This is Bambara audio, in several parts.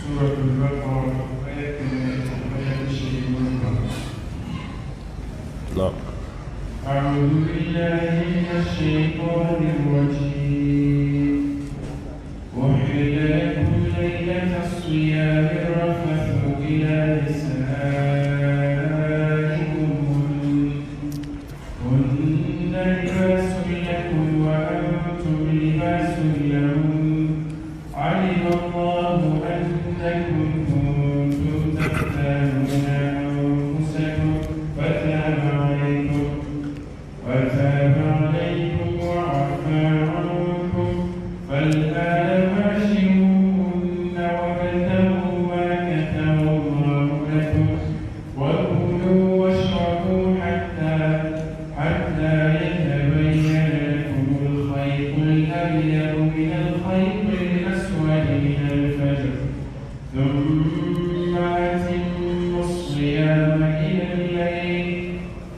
سورة البقرة آية 20. نعم. أعوذ بالله من الشيطان الرجيم. أحل لكم ليلة الصيام الرفث إلى نسائكم هن لباس لكم وأنتم لباس لهم علم الله أنكم كنتم تختانون أنفسكم فتاب عليكم وعفى عنكم فالآن باشروهن وابتغوا ما كتب الله لكم وكلوا واشربوا حتى يتبين لكم الخيط الأبيض من الخيط الأسود من الفجر ثم أتموا الصيام إلى الليل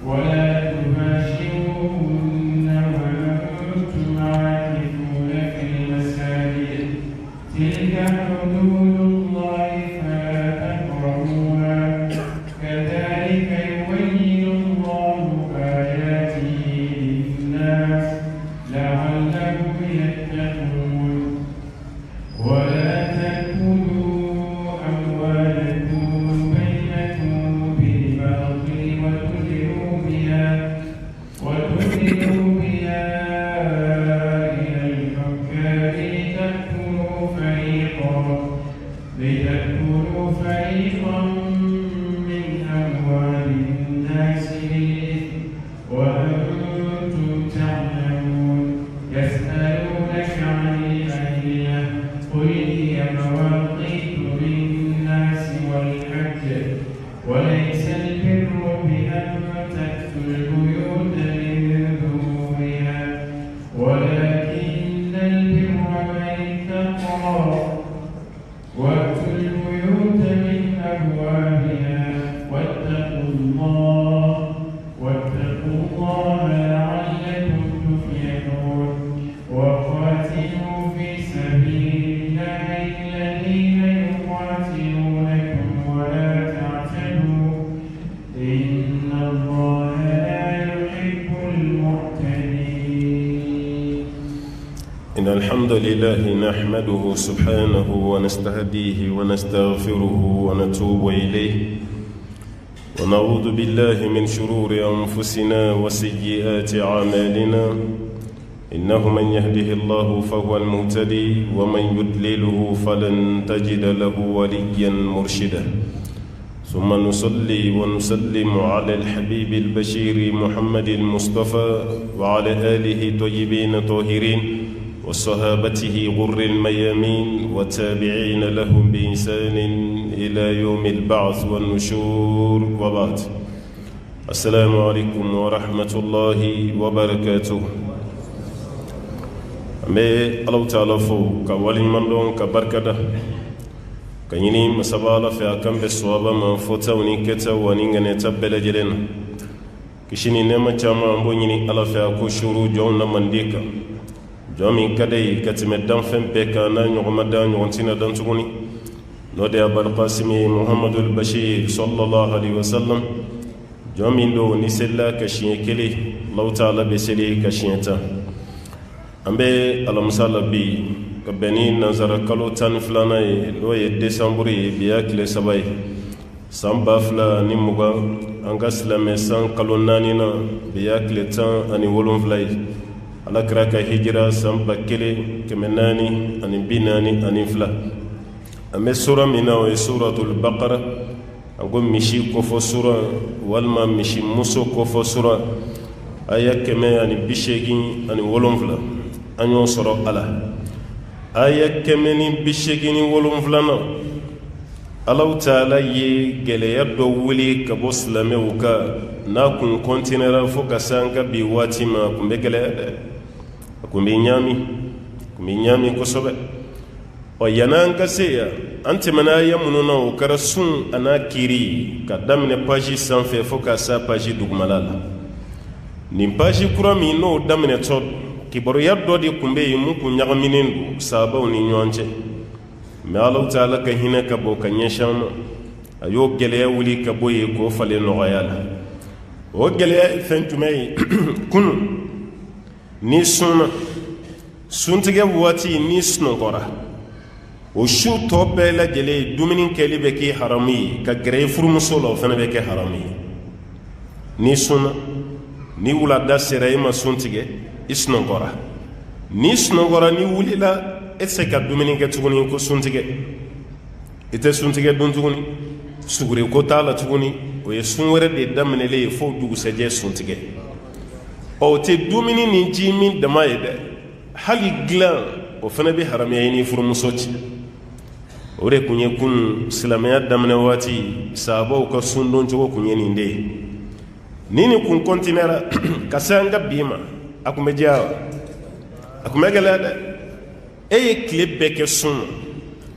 ولا تباشروهن وأنتم عاكفون في المساجد تلك حدود الله فلا تقربوها كذلك يبين الله آياته للناس لعلهم يتقون ولا تأكلوا أموالكم بينكم بالباطل وتدلوا بها إلى الحكام لتأكلوا فريقا من أموال الناس بالإثم وأنتم تعلمون يسألونك عن الأهلة قل هي مواقيت للناس والحج وليس البر بأن تأتوا البيوت من ظهورها ولكن البر من اتقى وأتوا البيوت من أبوابها واتقوا الله لعلكم تفلحون وقاتلوا في سبيل الله الذين يقاتلونكم ولا تعتدوا إن الله لا يحب المعتدين. إن الحمد لله نحمده سبحانه ونستهديه ونستغفره ونتوب إليه ونعوذ بالله من شرور أنفسنا وسيئات أعمالنا إنه من يهده الله فهو المهتدي ومن يضلله فلن تجد له وليا مرشدا ثم نصلي ونسلم على الحبيب البشير محمد المصطفى وعلى آله طيبين طاهرين وصحابته غر الميامين وتابعين لهم بإحسان إلى يوم البعث والنشور وبعد. السلام عليكم ورحمة الله وبركاته. أمي الله تعالى فو كوالي مندون كبركة كنيني مسابالة في أكم بالصوابة من فوتا ونكتا ونغنى تبلا جلنا كشيني نما جامع مبونيني الله في أكو شروع جون منديكا جامي كدي كتمدان فم بكانا نغمدان يونتنا دانتوني نودي أبا القاسم محمد البشير صلى الله عليه وسلم جامي دو نسلا كشين كلي الله تعالى بسلي كشينتا أمبي المسالة بي كبني نظر كالو تنفلانا لوي ديسمبري بياكل سباي سامبا فلا نموغا أنغاس لمسان كالو نانينا بياكل تان أني ولون فلاي ala kira ka hijira san ba kelen kɛmɛ naani ani bi naani ani fila an bɛ sura min na o ye suratul baqara an ko misi kofɔ sura walima misi muso kofɔ sura aya kɛmɛ ani bi seegin ani wolonfila an y'o sɔrɔ a la aya kɛmɛ ni bi seegin ni wolonfila na Allahu Taala ye gɛlɛya dɔ wuli ka bɔ silamɛw kan n'a kun kɔntinɛra fo ka se an ka bi waati ma a kun bɛ gɛlɛya dɛ a kun bɛ ɲaami kosɛbɛ yan'an ka se yan an tɛmɛna aya minnu na o kɛra sun a n'a kiiri ka daminɛ page sanfɛ fo ka se page dugumala la nin page kura min n'o daminɛtɔ kibaruya dɔ de kun bɛ yen mun kun ɲagaminen don sahabaw ni ɲɔgɔn cɛ mais Allah taala ka hina ka bo ka nyesham ayo gele wuli ka boye ko fale no yala o gele fentumay kunu ni suntige wati ni snogora o shu tobe la gele duminin keli be ki harami ka gere furmuso lo fana be ke harami ni sunna ni wula da sere ma suntige isnogora ni snogora ni wulila etse ka duminin ke tuguni ko suntige ite suntige dun tuguni sugure ko tala tuguni o ye sunwere de damnele fo dugu seje suntige o te dumini ni jimi dama yede hali glan o fana be haramiya ni furmusoci o de kunye kun silamaya damne wati sabo ka sundon jogo kunye ni nde nini kun kontinera kasanga bima akume jawa akume galada eye clip beke sun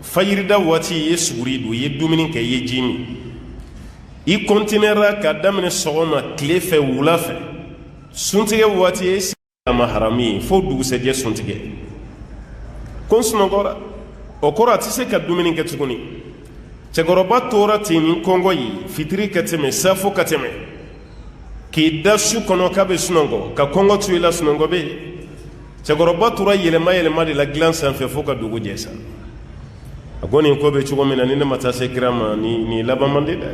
fayirida wati ye suguridu ye dumini ke ye jimi i kontinera ka damne sogoma klefe wulafe suntige wati ye ma harami fo dugu seje suntige konsnogora okora tise ka dumini ke tuguni cegoroba tora tini kongo yi fitiri kateme safo kateme ki dasu kono kabe sunongo ka kongo tuila sunongo be cegoroba tora yelema de la glance en fe fo ka dugu jesa agoni ko be chugo mena ni mata se grama ni labamande da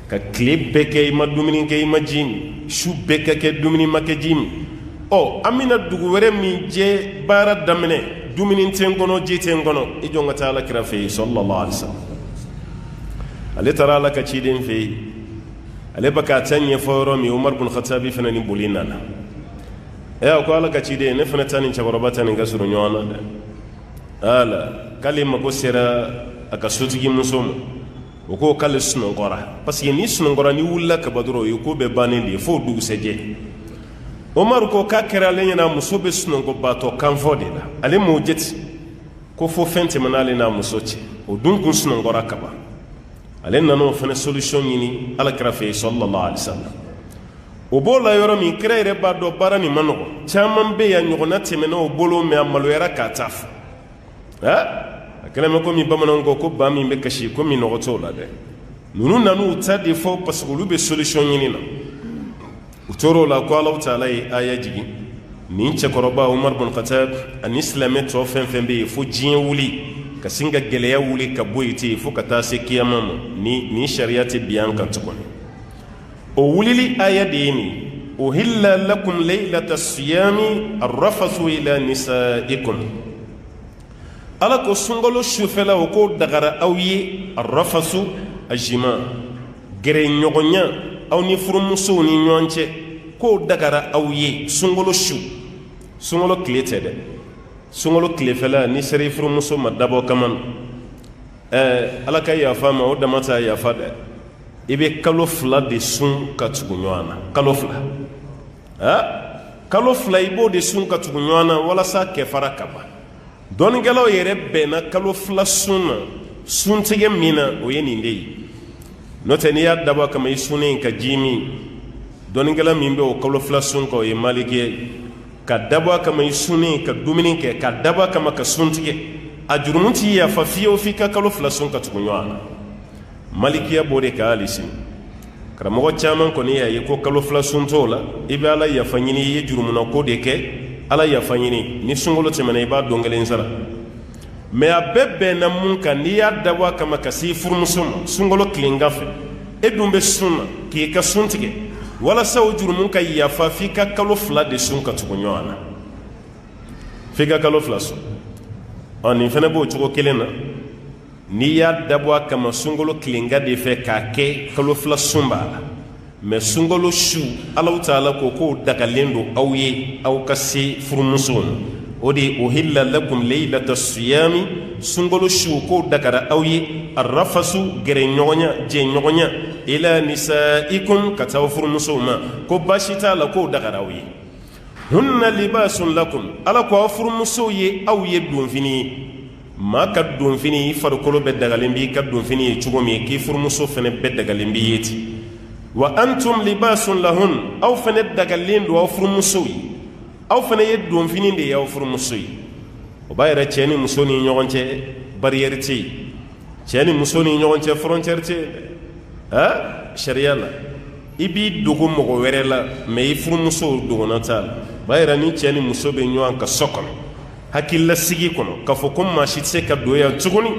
ka clip beke ma dumini ke ma jimi shu beke ke dumini make jimi o amina dugu were mi je bara damne dumini tengono je tengono e jonga taala krafe sallallahu alaihi wasallam ale tara la ka chidin fe ale baka tanye foro mi Umar bin Khattab fana ni bulina na e ko ala ka chide ne fana tani chabarabata ni gasuru nyona da ala kalima ko sera aka sotigi musomo o ko kale suno ngora parce que ni suno ngora ni wulla ka badro yo ko be baneli fo dugu seje Omar ko ka kera le na muso be suno ngo bato kan fode la ale mo jeti ko fo fente manale na muso ci o dun kun suno ngora kaba ale nano fene solution yini ala krafe sallallahu alaihi wasallam o bola yoro mi krere ba do barani mano chaman be ya nyogona temeno o bolo me amalo era kataf ha akala ko mi bamanon ko ba mi be kashi ko mi no to la de nunu nanu tadi fo parce que lube solution yini na utoro la ko Allah taala aya jigi ni ce koroba Umar bin Khattab an islame to fen be fo jien wuli ka singa geleya wuli ka boyiti fo ka ta se kiyama ni shariati biyan kan tukon o wulili aya dini uhilla lakum laylata siyami arrafasu ila nisaikum ala ko sungolo shufela o ko dagara awye arrafasu ajima gere nyogonya aw ni furumuso ni nyonche ko dagara awye sungolo shu sungolo klete sungolo klefela ni sere furumuso madabo kaman ala ka ya fama o damata ya fada ibe kalo fla de sun ka tugunyana kalo fla kalo fla ibo de sun ka tugunyana wala sa ke farakaba don gelo yere bena kalo fla sun tige mina o yeni ndey noteni ya daba kama isune ka jimi don gela mimbe o kalo fla sun ko e malike ka daba kama isune ka dumini ke ka daba kama ka sun tige ajurmunti ya fafiyo fika kalo fla sun ka tugunyana malikiya bode ka alisi karamogo chaman ko ni ya ko kalo fla sun tola ibe ala ya fanyini ye jurumuna ko de ke ala ya fanyini ni sungolo temena iba dongelen sara me abebe na munka ni ya dawa kama kasi furmusum sungolo klingafe edumbe sunna ki ka suntige wala saw jurumun ka ya fa fika kalo fla de sunka tukunyoana fika kalo fla sun ani fene bo chugo kelena ni ya dabwa kama sungolo klinga de fe ka ke kalo fla sumba me sungolo shu Allah taala ko dagalendo awye aw kasi furmusun odi uhilla lakum laylata siyami sungolo shu ko dagara awye arrafasu gere nyogonya je nyogonya ila nisaikum kataw furmusuma ko bashita la ko dagara awye hunna libasun lakum ala ko furmuso ye awye dun fini ma ka dun fini farkolo be dagalembi ka dun fini chugomi ki furmuso fene be dagalembi yeti wa antum libasun lahun aw fene dagalindo aw furmusoyi aw fene ye don fini de yaw furmusoyi o bayra cheni musoni nyogonche barrière te cɛ ni muso ni ɲɔgɔn cɛ frontière te sariya la i b'i dogo mɔgɔ wɛrɛ la mais i furumuso dogona t'a la b'a yira ni cɛ ni muso bɛ ɲɔgɔn ka so kɔnɔ hakililasigi kɔnɔ k'a fɔ ko maa si tɛ se ka don yan tuguni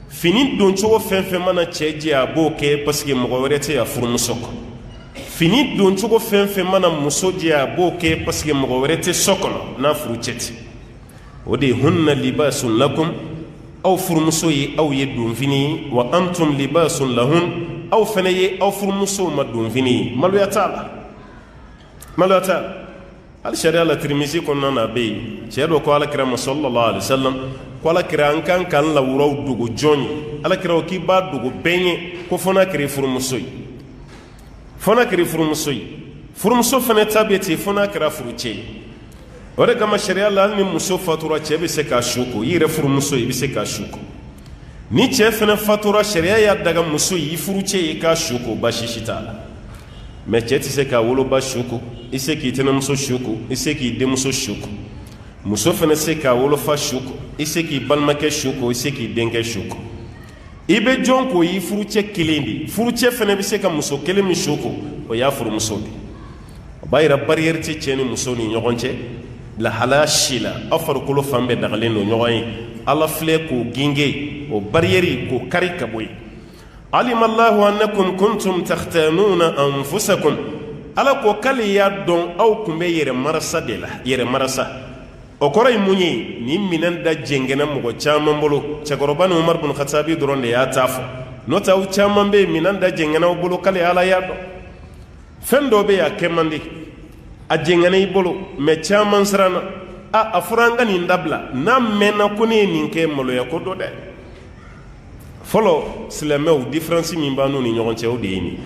fini don cogo fɛn fɛn mana cɛ jɛ a b'o kɛ parce que mɔgɔ wɛrɛ tɛ a furumuso kɔnɔ fini don cogo fɛn fɛn mana muso jɛ a b'o kɛ parce que mɔgɔ wɛrɛ tɛ so kɔnɔ n'a furu cɛ tɛ o de ye hunna libasun lakum aw furumuso ye aw ye donfini ye wa antum libasun lahun aw fana ye aw furumusow ma donfini ye maloya t'a la maloya t'a la hali sariya la Tirmizi kɔnɔna na a bɛ yen cɛ dɔ ko alakira ma sallallahu alaihi wasallam ko alakira an kan k'an lawuraw dogo jɔn ye alakira ko k'i b'a dogo bɛɛ ye ko fɔ n'a kɛra furumuso ye fɔ n'a kɛra furumuso ye furumuso fana ta bɛ ten fɔ n'a kɛra furucɛ ye o de kama sariya la hali ni muso fatura cɛ bɛ se k'a su ko i yɛrɛ furumuso i bɛ se k'a su ko ni cɛ fana fatura sariya y'a daga muso ye i furucɛ ye k'a su ko baasi si t'a la mais cɛ tɛ se k'a woloba su ko i se k'i tɛnɛmuso su ko i se k'i denmuso su ko muso fana se k'a wolofa su ko i se k'i balimakɛ su ko i se k'i denkɛ su ko i bɛ jɔn ko i furucɛ kelen de furucɛ fana bɛ se ka muso kelen min su ko o y'a furumuso de o b'a yira barrière tɛ cɛ ni muso ni ɲɔgɔn cɛ lahalaya si la aw farikolo fan bɛɛ dagalen don ɲɔgɔn ye ala filɛ k'o ginge o barrière k'o kari ka bɔ yen alima allahu annakum kuntum takhtanuna anfusakum ala ko k'ale y'a dɔn aw tun bɛ yɛrɛ marasa de la yɛrɛ marasa o kɔrɔ ye mun ye ni minɛn da jɛngɛnna mɔgɔ caman bolo cɛkɔrɔba ni Umar bin Khattabi dɔrɔn de y'a ta fɔ n'o tɛ aw caman bɛ yen minɛn da jɛngɛnna aw bolo k'ale ala y'a dɔn fɛn dɔ bɛ yen a kɛ man di a jɛngɛnna i bolo mais caman siranna a fɔra an ka nin dabila n'a mɛnna ko ne ye nin kɛ maloya ko dɔ dɛ fɔlɔ silamɛw différence min b'an n'u ni ɲɔgɔn cɛ o de ye nin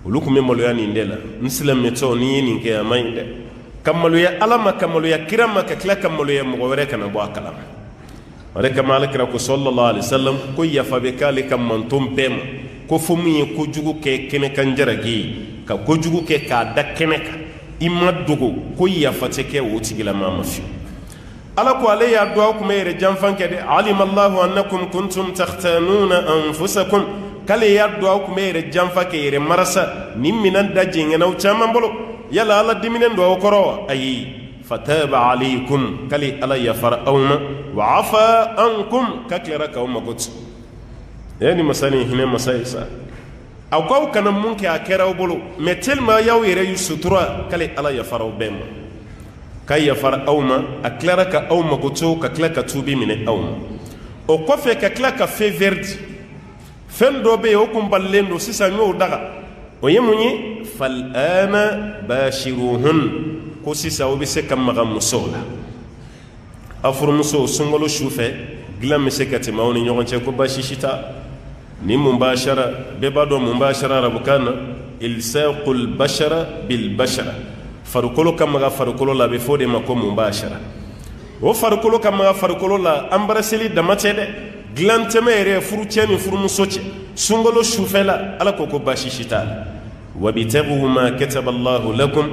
olu tun bɛ maloya nin de la n silamɛtɔ n'i ye nin kɛ a man ɲi dɛ ka maloya ala ma ka maloya kira ma ka tila ka maloya mɔgɔ wɛrɛ kana bɔ a kalama o de kama alakira ko sallallahu alaihi wasallam ko yafa bɛ k'ale ka manton bɛɛ ma ko fo min ye kojugu kɛ kɛnɛkan jaraki ye ka kojugu kɛ k'a da kɛnɛ kan i ma dogo ko yafa tɛ kɛ o tigilamaa ma fiyewu ala ko ale y'a dɔn aw tun bɛ yɛrɛ janfan kɛ dɛ alima allahu annakum kuntum takhtanuna anfusakum k'ale y'a dɔn aw tun bɛ yɛrɛ janfa kɛ yɛrɛ marasa ni minɛn da jɛngɛnnaw caman bolo yala ala diminen don aw kɔrɔ wa ayi fataba alaykum k'ale ala yafara aw ma wa afa ankum ka tilara k'aw mago to ni masa ni hinɛ masa ye sa aw k'aw kana mun kɛ a kɛra aw bolo mais tellement y'aw yɛrɛ y'u sutura k'ale ala yafara aw bɛɛ ma ka yafara aw ma a tilara ka aw mago to ka tila ka tuubi minɛ aw ma o kɔfɛ ka tila ka fɛn vert fɛn dɔ bɛ yen o kun balilen don sisan y'o daga o ye mun ye fal'ana bashiruhun ko sisan o bɛ se ka maga musow la a furumusow sunkalo sufɛ dilan bɛ se ka tɛmɛ aw ni ɲɔgɔn cɛ ko baasi si t'a ni mubashara bɛɛ b'a dɔn mubashara arabukan na ilsaqul bashara bil bashara farikolo ka maga farikolo la a bɛ fɔ o de ma ko mubashara o farikolo ka maga farikolo la embrasseli dama tɛ dɛ dilan tɛmɛ yɛrɛ furucɛ ni furumuso cɛ sunkalo sufɛla ala ko baasi si t'a la wabitagu ma kataba allahu lakum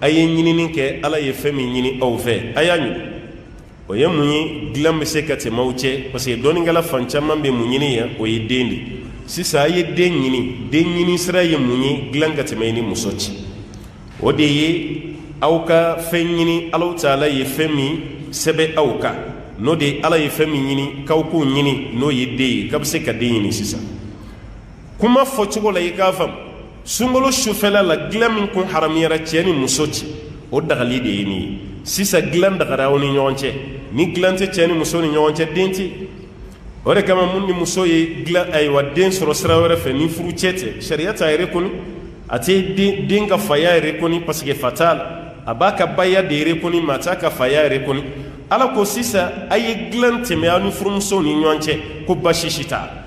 a ye ɲinini kɛ ala ye fɛn min ɲini aw fɛ a y'a ɲini o ye mun ye dilan bɛ se ka tɛmɛ aw cɛ parce que dɔnnikɛla fan caman bɛ mun ɲini yan o ye den de sisan a ye den ɲini sira ye mun ye dilan ka tɛmɛ i ni muso cɛ o de ye aw ka fɛn ɲini ala ta'ala ye fɛn min sɛbɛn aw kan n'o de ye ala ye fɛn min ɲini k'aw k'o ɲini n'o ye den ye k'a bɛ se ka den ɲini sisan kuma fɔcogo la i k'a faamu sunkalo sufɛla la dilan min kun haramuyara cɛ ni muso cɛ o dagali de ye nin ye sisan dilan dagara aw ni ɲɔgɔn cɛ ni dilan tɛ cɛ ni muso ni ɲɔgɔn cɛ den tɛ o de kama mun ni muso ye dilan ayiwa den sɔrɔ sira wɛrɛ fɛ ni furu cɛ tɛ sariya t'a yɛrɛ a tɛ den ka faya yɛrɛ parce que fa t'a la a b'a ka baya de yɛrɛ ma a t'a ka faya yɛrɛ ala ko sisan a ye dilan tɛmɛ aw ni furumusow ni ɲɔgɔn cɛ ko baasi si t'a la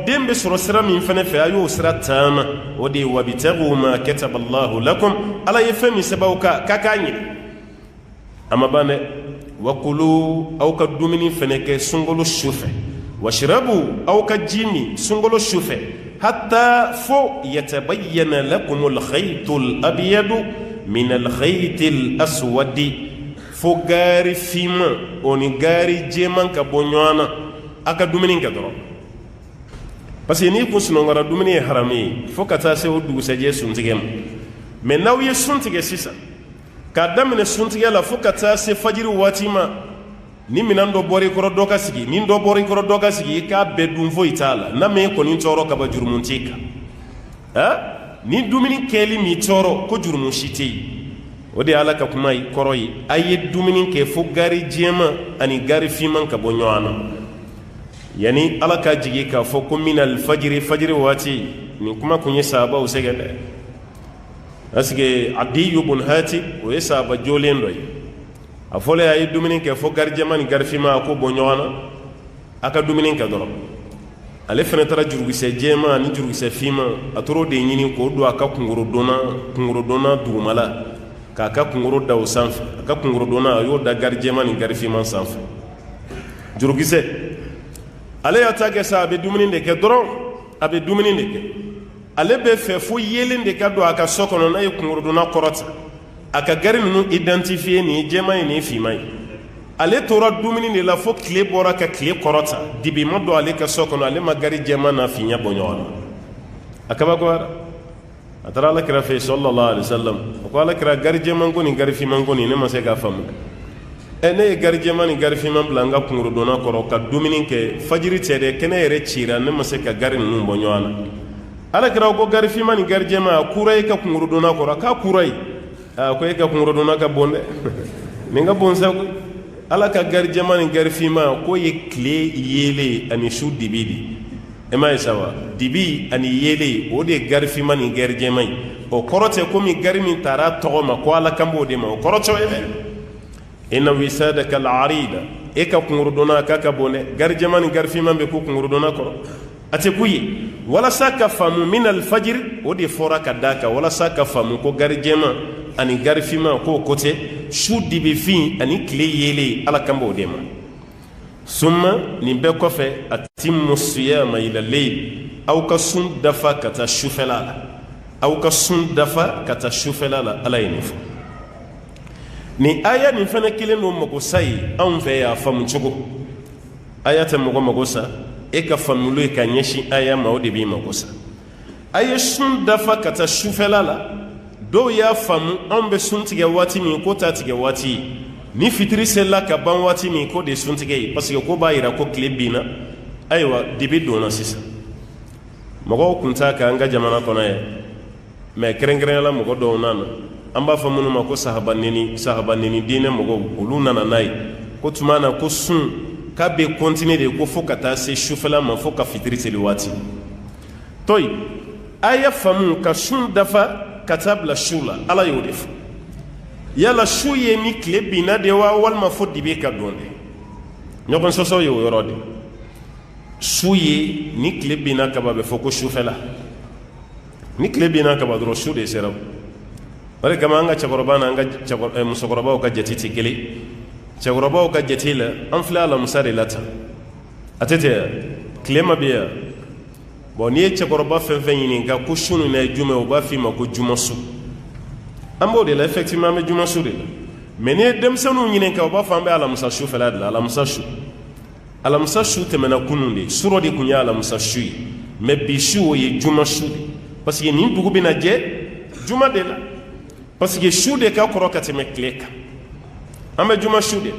den bɛ sɔrɔ sira min fana fɛ a y'o sira taama o de ye wabitagu ma kataba allahu lakum ala ye fɛn min sɛbɛn aw kan k'a k'a ɲini a ma ban dɛ wakulu aw ka dumuni fana kɛ sunkalo sufɛ washrabu aw ka ji min sunkalo sufɛ hatta fo yatabayyana lakum alkhaytul abyadu min alkhaytil aswadi fo gaari finman o ni gaari jɛman ka bɔ ɲɔgɔn na aka dumuni kɛ dɔrɔn parce que n'i kun sunɔgɔra dumuni ye haramu ye fo ka taa se o dugusɛjɛ suntigɛ ma mais n'aw ye sun tigɛ sisan k'a daminɛ suntigɛ la fo ka taa se fajiri waati ma ni minan dɔ bɔra i kɔrɔ dɔ ka sigi ni dɔ bɔra i kɔrɔ dɔ ka sigi i k'a bɛɛ dun foyi t'a la n'a mɛ kɔni tɔɔrɔ ka ban jurumu t'i kan ni dumuni kɛli m'i tɔɔrɔ ko jurumu si tɛ yen o de ye ala ka kuma kɔrɔ ye a ye dumuni kɛ fo gari jɛman ani gari finman ka bɔ ɲɔgɔn na yani ala ka jigi k'a fɔ ko min alfajiri fajiri waati nin kuma kun ye sahabaw sɛgɛ dɛ parce que Adiyu bun Hatim o ye sahaba joolen dɔ ye a fɔlen a ye dumuni kɛ fo gari jɛman ni gari finman a ko bɔ ɲɔgɔn na a ka dumuni kɛ dɔrɔn ale fana taara jurukisɛ jɛman ani jurukisɛ finman a t'o de ɲini k'o don a ka kungorodonna dugumala k'a ka kunkoro da o sanfɛ a ka kungorodonna a y'o da gari jɛman ni gari finman sanfɛ jurukisɛ ale y'a ta kɛ sa a bɛ dumuni de kɛ dɔrɔn a bɛ dumuni de kɛ ale bɛ fɛ fo yelen de ka don a ka so kɔnɔ n'a ye kungorodonna kɔrɔta a ka gari ninnu identifier nin ye jɛman ye nin ye finman ye ale tora dumuni de la fo tile bɔra ka tile kɔrɔta dibi ma don ale ka so kɔnɔ ale ma gari jɛman n'a finya bɔ ɲɔgɔn na a kabakoyara a taara alakira fɛ sallallahu alaihi wasallam a ko alakira gari jɛman ko ni gari finman ko ni ne ma se k'a faamu ne ye gari jɛman ni gari finman bila n ka kungorodonna kɔrɔ ka dumuni kɛ fajiri tɛ dɛ kɛnɛ yɛrɛ cira ne ma se ka gari ninnu bɔ ɲɔgɔn na alakira ko gari finman ni gari jɛman a kura i ka kungorodonna kɔrɔ k'a kura ye ko e ka kungorodonna ka bon dɛ nin ka bon sa koyi ala ka gari jɛman ni gari finman ko ye tile yele ani su dibi de e ma ye sa wa dibi ani yele o de ye gari finman ni gari jɛman ye o kɔrɔ tɛ komi gari min taara tɔgɔ ma ko ala kan b'o de ma o kɔrɔ tɛ o ye dɛ inna wisadaka al-arida e ka kungorodonna k'a ka bon dɛ gari jɛman ni gari finman bɛ ko kungorodonna kɔrɔ a tɛ ku ye walasa ka faamu min alfajiri o de fɔra ka d'a kan walasa ka faamu ko gari jɛman ani gari finman k'o ko tɛ su dibi fin ani tile yele ala kan b'o de ma summa nin bɛɛ kɔfɛ atimmu siyama ila leyl aw ka sun dafa ka taa sufɛla la aw ka sun dafa ka taa sufɛla la ala ye nin fɔ nin aya nin fana kelen don magosa ye anw fɛ y'a faamu cogo aya tɛ mɔgɔ mago sa e ka faamuli ye ka ɲɛsin aya ma o de b'i mago sa a ye sun dafa ka taa sufɛla la dɔw y'a faamu anw bɛ sun tigɛ waati min ko t'a tigɛ waati ye ni fitiri selila ka ban waati min ko de ye sun tigɛ ye parce que ko b'a yira ko tile binna ayiwa dibi donna sisan mɔgɔw kun t'a kan an ka jamana kɔnɔ yan mais kɛrɛnkɛrɛnyala mɔgɔ dɔw nana an b'a fɔ minnu ma ko sahaba neni diinɛ mɔgɔw olu nana n'a ye ko tuma na ko sun k'a bɛ continuer de ko fo ka taa se sufɛla ma fo ka fitiri seli waati to yen a ye faamu ka sun dafa ka taa bila su la ala y'o de fɔ yala su ye ni tile binna de wa walima fo dibi ka don de ɲɔgɔn sɔsɔ ye o yɔrɔ de su ye ni tile binna kaba bɛ fɔ ko sufɛla ni tile binna kaba dɔrɔn su de sera o de kama an ka cɛkɔrɔba n'an ka musokɔrɔbaw ka jate tɛ kelen cɛkɔrɔbaw ka jate la an filɛ alamisa de la tan a tɛ ten yan tile ma bɛ yan bon n'i ye cɛkɔrɔba fɛn fɛn ɲininka ko su nin ye jumɛn u b'a f'i ma ko jumasu an b'o de la effectivement an bɛ jumasu de la mais n'i ye denmisɛnninw ɲininka u b'a fɔ an bɛ alamisa sufɛla de la alamisa su tɛmɛna kunun de surɔ de tun ye alamisa su ye mais bi su o ye jumasu de parce que nin dugu bɛna jɛ juma de la parce que su de ka kɔrɔ ka tɛmɛ tile kan an bɛ juma su de la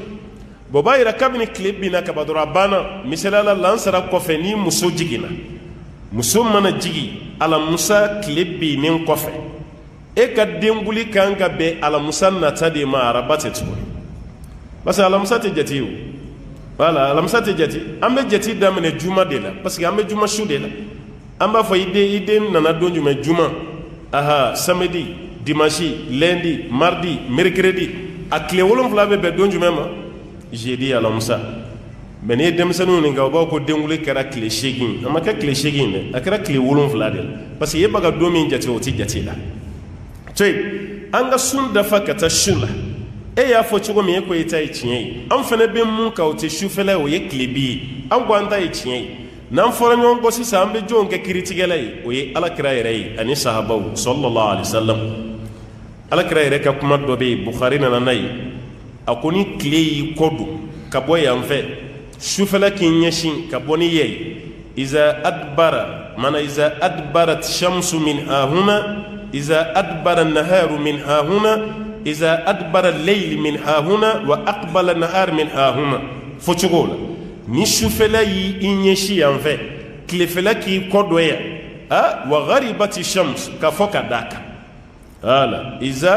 bon b'a yira kabini tile binna ka ban dɔrɔn a banna misaliyala lansara kɔfɛ ni muso jiginna muso mana jigi alamusa tile binnen kɔfɛ e ka denbuli kan ka bɛn alamusa nata de ma araba tɛ tuguni parce que alamusa tɛ jate o voilà alamusa tɛ jate an bɛ jate daminɛ juma de la parce que an bɛ juma su de la an b'a fɔ i den nana don jumɛn juma aha samedi dimanche lundi mardi mercredi a tile 7 bɛ bɛn don jumɛn ma jeudi alamusa mais n'i ye denmisɛnninw ɲininka u b'a fɔ ko denkundi kɛra tile 8 a ma kɛ tile 8 dɛ a kɛra tile 7 de la parce que e b'a ka don min jate o tɛ jate la to yen an ka sun dafa ka taa su la e y'a fɔ cogo min e ko e ta ye tiɲɛ ye an fana bɛ mun kan o tɛ sufɛla ye o ye tile bi ye an ko an ta ye tiɲɛ ye n'an fɔra ɲɔgɔn kɔ sisan an bɛ jɔnw kɛ kiritigɛla ye o ye alakira yɛrɛ ye ani sahabaw sallallahu alaihi wasallam alakira yɛrɛ ka kuma dɔ bɛ yen Bukhari nana n'a ye a ko ni tile y'i kɔ don ka bɔ yan fɛ sufala ki nyeshin ka boni yey iza adbara mana iza adbarat shamsu min hahuna iza adbara an-naharu min hahuna iza adbara al-layl min hahuna wa aqbala an-nahar min hahuna fo chugola ni sufala yi inyeshi yanfe klefela ki kodoya wa gharibati shams ka foka daka ala iza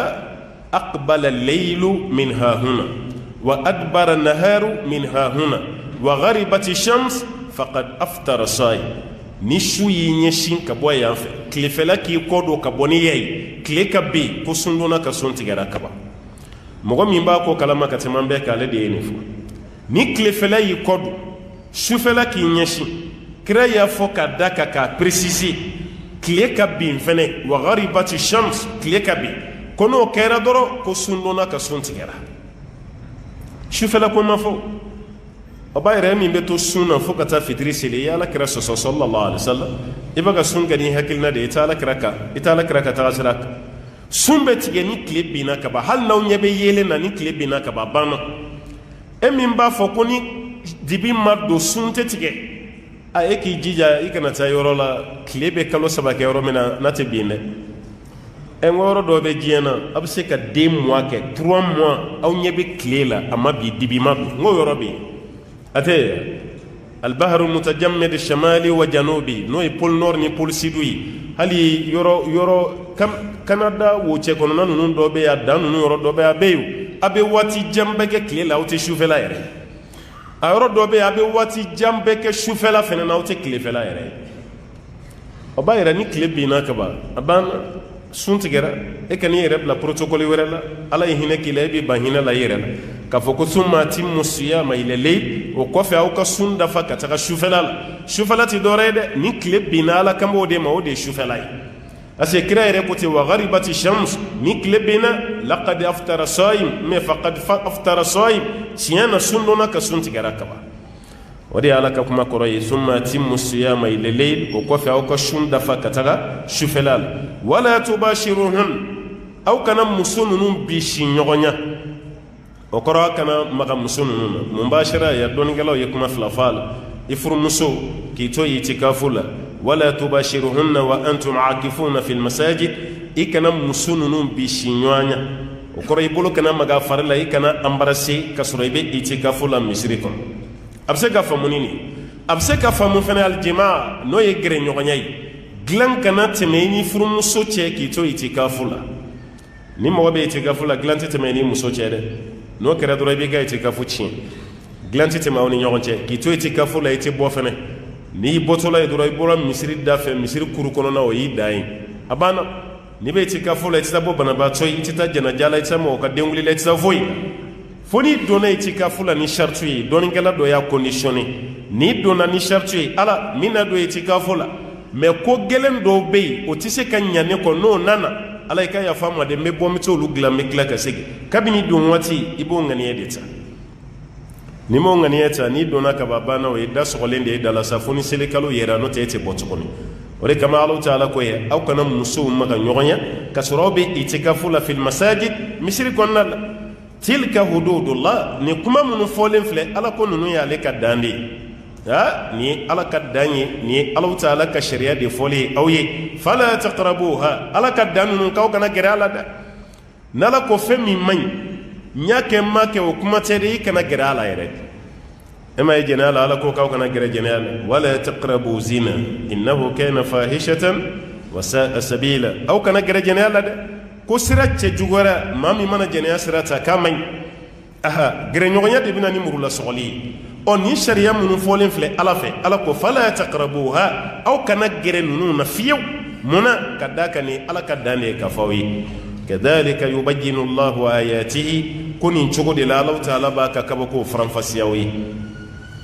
aqbala al-layl min hahuna wa adbara an-naharu min hahuna wa gharibati shams faqad aftara sai ni shuyi nyeshin ka boya yanfe klefela ki kodo ka boni yey kle ka be ko sundona ka sontigara kaba mogo min ba ko kalama ka temambe ka le de yenifu ni klefela yi kodo sufela ki nyeshin kira ya fo ka daka ka préciser kle ka be fene wa gharibati shams kle ka be kono kera doro ko sundona ka sontigara sufela ko mafo obayre min be to sunna fo kata fitri sele ya la kira sallallahu alaihi wasallam ibaga sun gani hakilna de ita la kiraka ta asrak sun be tige ni clip bina ka ba hal naw nyebe yele na ni clip bina ka ba bana e min ba fo ko ni dibi maddo sun te tige a eki jija ikana ta yoro la clip be kalo sabake yoro mina na te bine en woro do be jiena abse ka 2 mois ke 3 mois aw nyebe clela ama bi dibi maddo ngo yoro bi أتى البحر المتجمد الشمالي وجنوبي نوي بول نور ني بول سيدوي هل يورو كم كندا وتشيكوننا نون دوبي ادان نون يورو دوبي ابيو ابي واتي جامبك كليلا اوتي شوفلا يري اورو دوبي ابي واتي جامبك شوفلا فننا اوتي كليفلا يري obayra ni klebi nakaba aban suntigera e kan yere la protocole werela ala hina kilebi bahina la yere ka foko summa timmu siyama ila lay o kofe au ka sunda fa ka taka shufala ti dorede ni klebi nala kambo de mawde shufalai ase kira yere kote wa gharibati shams ni klebina laqad aftara saim me faqad aftara saim siyana sundona ka suntigera kaba ودي على كما كروي ثم تم الصيام إلى الليل وكفى أو كشون دفا كتغا شفلال ولا تباشرهن أو كان مسنون بشينيغنيا وكرا كان مغا مسنون مباشرة يدون غلو يكما فلافال يفر مسو كيتو يتكافولا ولا تباشرهن وأنتم عاكفون في المساجد إكنا مسنون بشينيغنيا وكرا يبولو كان مغا فرلا إكنا أمبرسي كسريبي يتكافولا مسريكم abseka famunini abseka famu fana aljima no ye gre nyogonyai glan kana temeni furum so cheki to itikafula ni mo be itikafula glan temeni muso chede no kera do rebi ga itikafu chi glan tema woni nyogonche ki to itikafula ite bo fene ni botola do rebi bora misiri dafe misiri kuru kono na o yi dai abana ni be itikafula ite bo bana ba to itita jana jala ite mo ka denguli le ite voi foni dona itikafula ni shartu yi doni gala do ya conditionné ni dona ni shartu yi ala mina do itikafula me ko gelen do be o tise kan nyane ko no nana ala ka ya fama de me bomito lu glam me klaka sege kabini don wati ibo ngani edeta ni mo ngani eta ni dona ka babana o ida sogolende ida la safoni sele kalo yera no tete botokoni ore kama Allah taala ko ye aw kana muso maga nyogonya kasrobe itikafula fil masajid misri konna تلك حدود الله نكما من فولن فله على كون نو يالك داندي ها ني على كداني ني الله تعالى كشريعه دي فولي او ي فلا تقربوها على كدان نو كاو كنا غرا لا نلا كو فمي من نياكه ماكه وكما تري كنا غرا لا يرد اما يجنا على كو كاو كنا غرا جنا ولا تقربوا زنا انه كان فاحشه وساء سبيلا او كنا غرا جنا لا ko sirace jugora mami mana jene sirata kamay aha gre nyogonya de binani murula sogoli oni sharia munu folen fle ala fe ala ko fala taqrabuha aw kana gre nunu na fiyo muna kadaka ni ala kadane ka fawi kadhalika yubayyinu Allah ayatihi kuni chugo de la Allah taala ba ka kabako franfasiyawi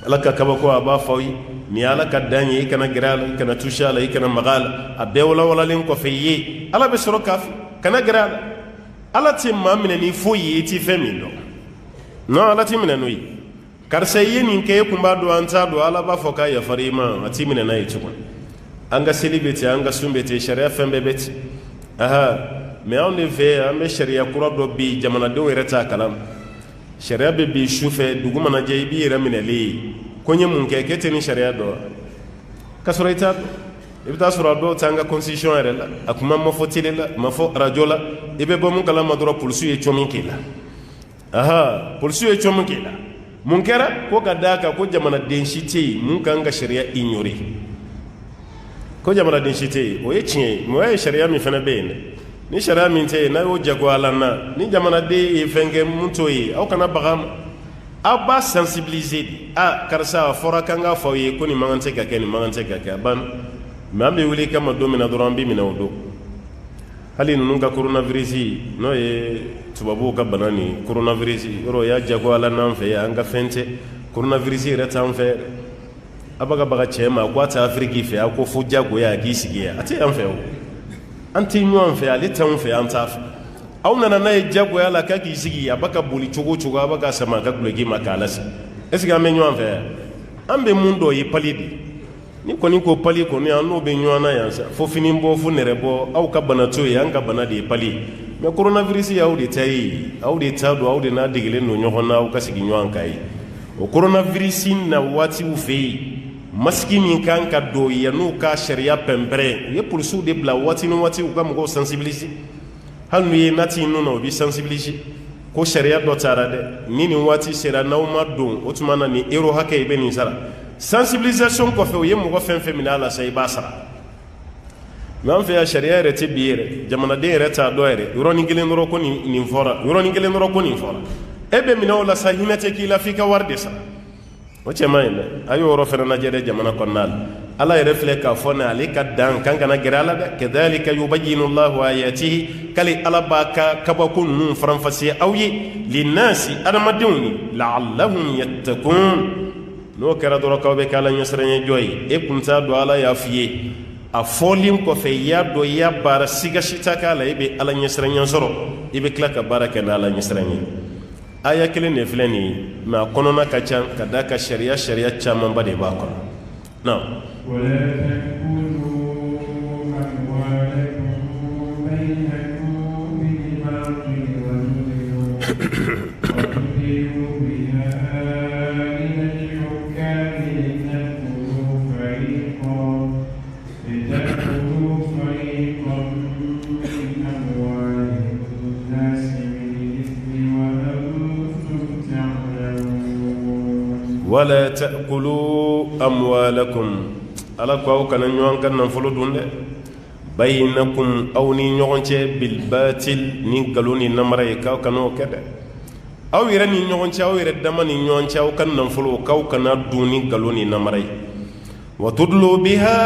ala ka kabako aba fawi ni ala kadanye kana gral kana tushala kana magal abewla wala len ko feyi ala be soro kafi kana grala ala ti mamine ni foyi ti femino no ala ti mine no yi karse yeni ke kumba do anta do ala ba foka ya farima ati mine na yitukon anga celibate anga sumbete sharia fembe bet aha me on ve ame sharia kura do bi jamana do wereta kalam sharia be bi shufe duguma na je bi ramine li ko nye mun kɛ k'e tɛ ni sariya dɔn ka sɔrɔ i t'a dɔn i bɛ taa sɔrɔ a dɔw t'an ka constitution yɛrɛ la a kuma ma fɔ télé la ma fɔ radio la i bɛ bɔ mun kalama dɔrɔn polisiw ye cɔmi k'i la polisiw ye cɔmi k'i la mun kɛra ko ka d'a kan ko jamanaden si tɛ yen mun kan ka sariya ignorer ko jamanaden si tɛ yen o ye tiɲɛ ye mais o ye sariya min fana bɛ yen dɛ ni sariya min tɛ yen n'a y'o jagoya na ni jamanaden ye fɛn kɛ mun t'o ye aw kana baga ma aw b'a sensibiliser de karisa a fɔra k'an k'a fɔ aw ye ko nin man kan tɛ ka kɛ nin man kan tɛ ka kɛ a banna mais an bɛ wuli kama don min na dɔrɔn an bɛ minɛ o don hali ninnu ka coronavirus n'o ye tubabuw ka bana ni coronavirus yɔrɔ o y'a jagoya n'an fɛ yan an ka fɛn tɛ coronavirus yɛrɛ t'an fɛ a b'a ka baga cɛ ma ko a tɛ Afiriki fɛ a ko fo jagoya a k'i sigi yan a tɛ yan fɛ o an tɛ ɲɔgɔn fɛ ale t'anw fɛ an t'a fɛ aw nana n'a ye jagoya la k'a k'i sigi a b'a ka boli cogo o cogo a b'a ka sama a ka duloki ma k'a lasigi est ce que an bɛ ɲɔgɔn fɛ yan an bɛ mun dɔ ye pali de ni kɔni ko pali kɔni an n'o bɛ ɲɔgɔn na yan sa fo fini bɔ fo nɛrɛ bɔ aw ka bana t'o ye an ka bana de ye pali mais coronavirus y'aw de ta ye aw de ta don aw de n'a degelen don ɲɔgɔn na aw ka sigi ɲɔgɔn kan ye o coronavirus na waatiw fɛ yen masiki min kan ka don yan'u ka sariya pɛnpɛrɛn u ye polisiw de bila waati ni waati u ka mɔgɔw sensibiliser hali n'u ye nati ninnu na u bɛ sensibiliser ko sariya dɔ taara dɛ ni nin waati sera n'aw ma don o tuma na nin euro hakɛ i bɛ nin sara sensibilisation kɔfɛ u ye mɔgɔ fɛn fɛn minɛ a la sa i b'a sara mais an fɛ yan sariya yɛrɛ tɛ bi yɛrɛ jamanaden yɛrɛ t'a dɔn yɛrɛ yɔrɔnin kelen dɔrɔn ko nin fɔra yɔrɔnin kelen dɔrɔn ko nin fɔra e bɛ minɛ o la sa hinɛ tɛ k'i la f'i ka wari de sara o cɛ man ɲi dɛ a y'o yɔrɔ fana lajɛ dɛ jamana kɔnɔna la ala yɛrɛ filɛ k'a fɔ ne ale ka dan kan kana gɛrɛ a la dɛ kadhalika yubayyinu Allahu ayatihi k'ale ala b'a ka kabako ninnu faranfasiya aw ye linnasi adamadenw ye la'allahum yattaqun n'o kɛra dɔrɔn k'aw bɛ kɛ ala ɲɛsiranɲɛ jɔ ye e kun t'a dɔn ala y'a f'i ye a fɔlen kɔfɛ i y'a dɔn i y'a baara siga si t'a k'a la e bɛ ala ɲɛsiranɲɛ sɔrɔ i bɛ tila ka baara kɛ n'ala ɲɛsiranɲɛ aya kelen de filɛ nin ye mais a kɔnɔna ka ca ka d'a ka sariya camanba de b'a kɔnɔ na ولا تأكلوا أموالكم على كواو كان نيوان كان نفلو دون بينكم أو نيوانشي بالباطل نيغالوني نمري كاو كانو كده أو يرني نيوانشي أو يردما نيوانشي أو كان نفلو كاو كان دوني غالوني نمري وتدلوا بها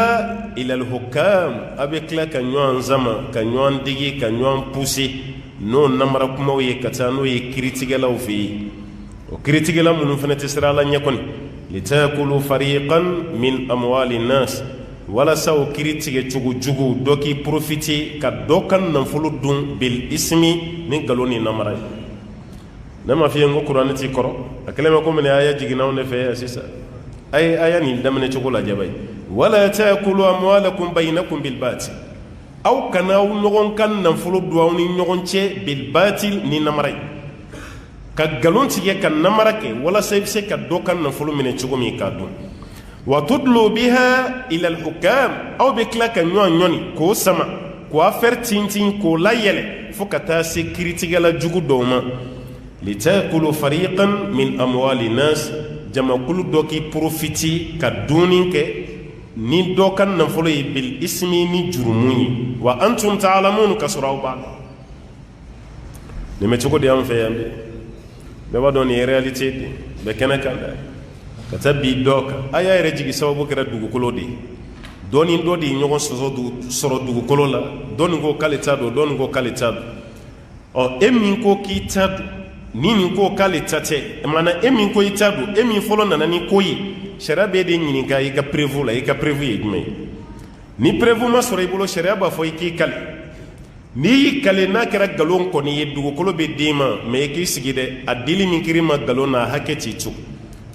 إلى الحكام أبيك لا كنيوان زما كنيوان ديجي كنيوان بوسي نو نمركم أو يكتانو يكريتيغلاو فيه وكريتيك لا من فنتسرى لن يكن لتأكلوا فريقا من أموال الناس ولا سو كريتيك جوجو دوكي بروفيتي كدوكان نفلو دون بالاسم من قالوني نمراي نما في القرآن تيكرو أكلمكم من آية جيناون في أساسا أي آية ندمن تقول أجابي ولا تأكلوا أموالكم بينكم بالباطل أو كانوا نغون كان نفلو دواني نغون بالباطل نمراي ka galon tigɛ ka namara kɛ walasa i bɛ se ka dɔ ka nafolo minɛ cogo min k'a dun wa tudlu biha ila al-hukam aw bɛ tila ka ɲɔgɔn ɲɔni k'o sama k'o affaire tintin k'o layɛlɛ fo ka taa se kiiritigɛla jugu dɔw ma litakulu fariqan min amwali nas jamakulu dɔ k'i profiti ka dunni kɛ ni dɔ ka nafolo ye bil ismi ni jurumu ye wa antum ta'lamun ka sɔrɔ aw b'a dɔn nin bɛ cogo di an fɛ yan bi bɛɛ b'a dɔn nin ye réalité de bɛ kɛnɛ kan dɛ ka taa bi dɔ kan a y'a yɛrɛ jigi sababu kɛra dugukolo de ye dɔ ni dɔ de ye ɲɔgɔn sɔrɔ dugukolo la dɔ nin ko k'ale ta don dɔ nin ko k'ale ta don ɔ e min ko k'i ta don ni nin ko k'ale ta tɛ maana e min ko i ta don e min fɔlɔ nana ni ko ye sariya b'e de ɲininka i ka prévu la i ka prévu ye jumɛn ye ni prévu ma sɔrɔ i bolo sariya b'a fɔ i k'i kale n'i y'i kale n'a kɛra nkalon kɔni ye dugukolo bɛ d'i ma mais i k'i sigi dɛ a dili min kiri ma nkalon na a hakɛ t'i to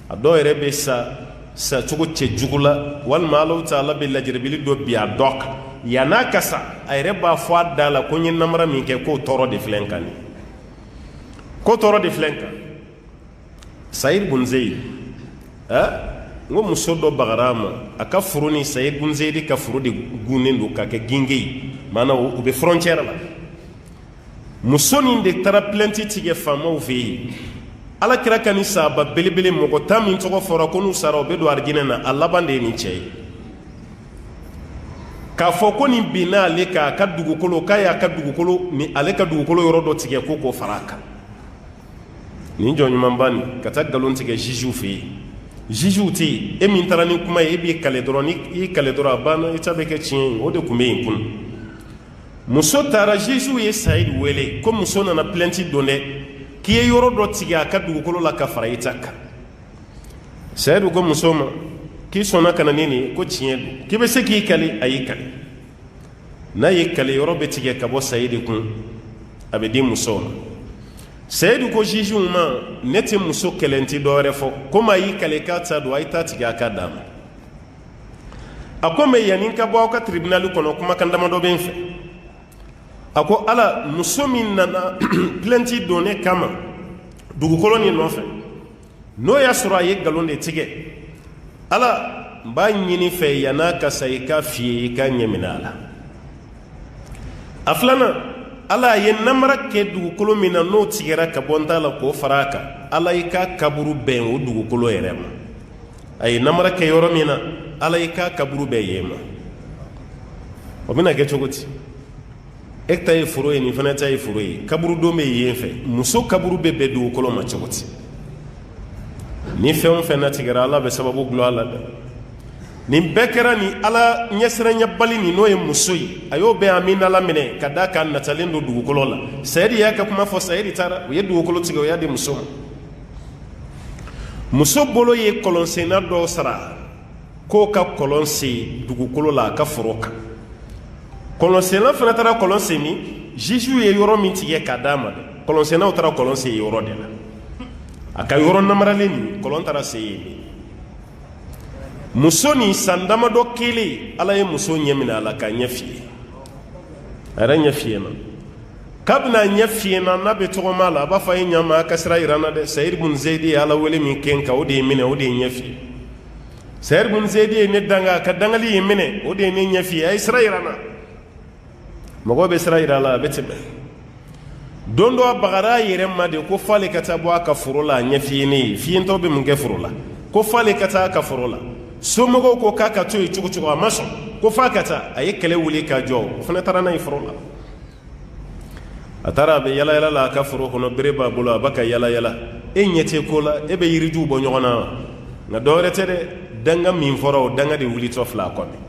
a dɔw yɛrɛ bɛ sa cogo cɛ jugu la walima Alahu Taala bɛ lajarabili dɔ bi a dɔ kan yan'a ka sa a yɛrɛ b'a fɔ a da la ko n ye namara min kɛ k'o tɔɔrɔ de filɛ n kan ko tɔɔrɔ de filɛ n kan Saïd bun Zayd ngo muso dɔ bagara ma a ka furu ni Sayid bun Zeydi ka furu de gunnen do ka kɛ ginge ye maanaam u bɛ frontière la muso nin de taara plainte tigɛ faamaw fɛ yen Alakira ka ni sahaba belebele mɔgɔ 10 min tɔgɔ fɔra ko n'u sara u bɛ don arijinɛ na a laban de ye nin cɛ ye k'a fɔ ko nin binna ale ka ka dugukolo k'a y'a ka dugukolo ni ale ka dugukolo yɔrɔ dɔ tigɛ ko k'o fara a kan nin jɔnɲumanba nin ka taa nkalon tigɛ juge fɛ yen juge tɛ yen e min taara ni kuma ye e b'i kale dɔrɔn ni i kale dɔrɔn a banna i ta bɛ kɛ tiɲɛ ye o de tun bɛ yen kunun muso taara juge ye Sayid wele ko muso nana plainte don dɛ k'i ye yɔrɔ dɔ tigɛ a ka dugukolo la ka fara i ta kan Sayid ko muso ma k'i sɔnna ka na ni nin ye ko tiɲɛ don k'i bɛ se k'i kale a y'i kale n'a ye kale yɔrɔ bɛ tigɛ ka bɔ Sayid kun a bɛ di musow ma Sayid ko juge ma ne tɛ muso kɛlɛ n tɛ dɔwɛrɛ fɔ komi a y'i kale k'a ta don a ye ta tigɛ a ka d'a ma a ko mɛ yanni n ka bɔ aw ka tribunal kɔnɔ kumakan damadɔ bɛ n fɛ a ko ala muso min nana plainte don ne kama dugukolo nin nɔfɛ n'o y'a sɔrɔ a ye nkalon de tigɛ ala n b'a ɲini fɛ yann'a ka sa i ka f'i ye i ka ɲɛminɛ a la a filanan ala ye namara kɛ dugukolo min na n'o tigɛra ka bɔ n ta la k'o fara a kan ala i ka kaburu bɛn o dugukolo yɛrɛ ma a ye namara kɛ yɔrɔ min na ala i ka kaburu bɛn yen ma o bɛna kɛ cogo di e ta ye foro ye nin fana ta ye foro ye kaburu don bɛ yen fɛ muso kaburu bɛ bɛn dugukolo ma cogo di ni fɛn o fɛn natigɛra ala bɛ sababu gulɔ a la dɛ nin bɛɛ kɛra ni ala ɲɛsiranɲɛbali nin n'o ye muso ye a y'o bɛn a min ala minɛ ka da kan natalen don dugukolo la Sayid y'a ka kuma fɔ Sayid taara u ye dugukolo tigɛ o y'a di muso ma muso bolo ye kɔlɔnsenna dɔw sara k'o ka kɔlɔn sen dugukolo la a ka foro kan kɔlɔnsenna fana taara kɔlɔn sen min juge ye yɔrɔ min tigɛ k'a d'a ma dɛ kɔlɔnsennaw taara kɔlɔn sen yɔrɔ de la a ka yɔrɔ namaralen nin kɔlɔn taara sen yen muso nin san damadɔ kelen ala ye muso ɲɛ minɛ a la k'a ɲɛ f'i ye a yɛrɛ ɲɛ f'i ye na k'a bɛna ɲɛ f'i ye na n'a bɛ tɔgɔma la a b'a fɔ a ye ɲama a ka sira yira n na dɛ Sayid bun Zeydi ye ala wele min kɛ n kan o de ye minɛ o de ye ɲɛ f'i ye Sayid bun Zeydi ye ne danga a ka dangali ye minɛ o de ye ne ɲɛ f'i ye a ye sira yira n na mɔgɔ bɛ sira yira a la a bɛ tɛmɛ don dɔ a bagara a yɛrɛ ma de ko f'ale ka taa bɔ a ka foro la a ɲɛ f'i ye ne ye fiyentɔ bɛ mun kɛ foro la ko f'ale ka taa a ka foro la somɔgɔw ko k'a ka to yen cogo cogo a ma sɔn ko f'a ka taa a ye kɛlɛ wuli k'a jɔ o fana taara n'a ye foro la a taara a bɛ yala yala la a ka foro kɔnɔ bere b'a bolo a b'a ka yala yala e ɲɛ tɛ ko la e bɛ yirijuw bɔ ɲɔgɔn na nka dɔwɛrɛ tɛ dɛ danga min fɔra o danga de wulitɔ filɛ a kɔnɔ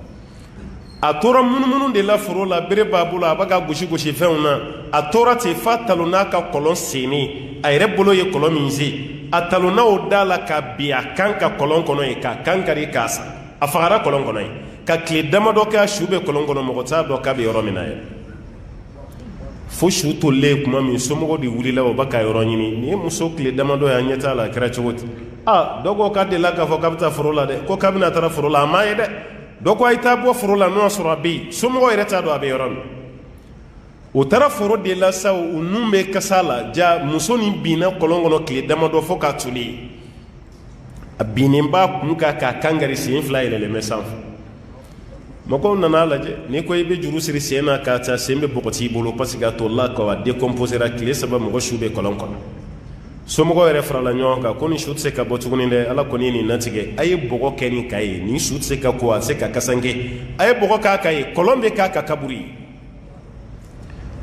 a tora munumunu de la foro la bere b'a bolo a b'a ka gosi gosi fɛnw na a tora ten f'a talonna ka kɔlɔn senni a yɛrɛ bolo ye kɔlɔn min se a talonna o da la ka bin a kan ka kɔlɔn kɔnɔ ye k'a kan kari k'a sa a fagara kɔlɔn kɔnɔ ye ka tile damadɔ kɛ a su bɛ kɔlɔn kɔnɔ mɔgɔ t'a dɔn k'a bɛ yɔrɔ min na yɛrɛ fo su tolilen kuma min somɔgɔw de wulila o b'a ka yɔrɔ ɲini nin ye muso tile damadɔ ye a ɲɛ t'a la a kɛra cogo di dɔ ko k'a delila k'a fɔ k'a bɛ taa foro la dɛ ko k'a bɛna taara foro la a m'a ye dɛ dɔ ko a ye taa bɔ foro la n'o y'a sɔrɔ a bɛ yen somɔgɔw yɛrɛ t'a dɔn a bɛ yɔrɔ min o taara foro de la sa u nun bɛ kasa la ja muso nin binna kɔlɔn kɔnɔ tile damadɔ fo k'a toli a binnen b'a kun kan k'a kan kari sen fila yɛlɛlen bɛ sanfɛ mɔgɔw nana lajɛ n'i ko i bɛ juru siri sen na k'a ta sen bɛ bɔgɔti i bolo parce que a tolila ka a décomposera tile 3 mɔgɔ su bɛ kɔlɔn kɔnɔ somɔgɔw yɛrɛ farala ɲɔgɔn kan ko nin su tɛ se ka bɔ tuguni dɛ ala kɔni ye nin natigɛ a ye bɔgɔ kɛ nin ka ye nin su tɛ se ka ko a tɛ se ka kasanke a ye bɔgɔ k'a ka ye kɔlɔn bɛ k'a ka kaburu ye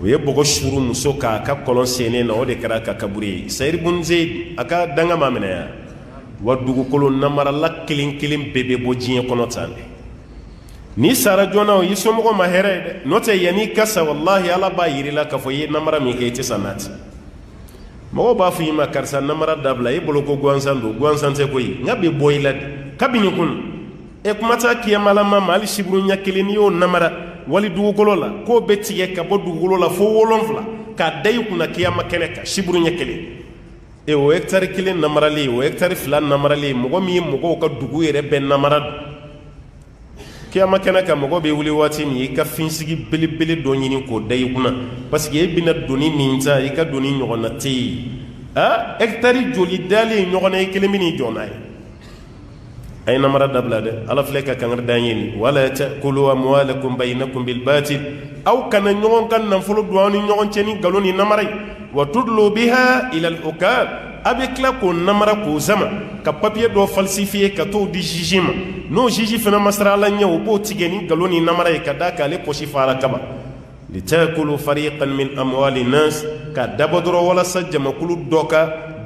u ye bɔgɔ suru muso k'a ka kɔlɔn sennen na o de kɛra a ka kaburu ye Sayid bun Zeydi a ka danga ma minɛ yan wa dugukolo namarala kelen kelen bɛɛ bɛ bɔ diɲɛ kɔnɔ tan de n'i sara joona o y'i somɔgɔ ma hɛrɛ ye dɛ n'o tɛ yanni i ka sa walahi ala b'a yir'i la k'a fɔ i ye namara min kɛ i tɛ sa n'a ti mɔgɔw b'a fɔ i ma karisa namara dabila i bolo ko gansan don gansan tɛ koyi n ka bɛ bɔ i la de kabini kun kuma t'a kiyamalama ma hali siburu ɲɛ kelen n'i y'o namara wali dugukolo la k'o bɛ tigɛ ka bɔ dugukolo la fo 7 k'a da i kunna kiyama kɛnɛ kan siburu ɲɛ kelen o hectare 1 namarali o hectare 2 namarali mɔgɔ min ye mɔgɔw ka dugu yɛrɛ bɛɛ namara don kiyama kɛnɛ kan mɔgɔ bɛ wuli waati min i ka finsigi belebele dɔ ɲini k'o da i kunna parce que e bɛna doni nin ta i ka doni ɲɔgɔnna tɛ yen hectare joli dalen ɲɔgɔn na i kelen bɛ n'i jɔ n'a ye أي نمرة دبلة على فلك كان ردانين ولا تأكلوا أموالكم بينكم بالباطل أو كان نيون كان نفلو دواني نيون تاني قالوني نمرة وتدلوا بها إلى الحكام avec la ko namara ko zama ka papier do falsifier ka to di jijima no jiji fena masrala nyaw bo tigeni galoni namara ka daka le poshi fara kaba litakulu fariqan min amwali nas ka dabadro wala sajjama kulu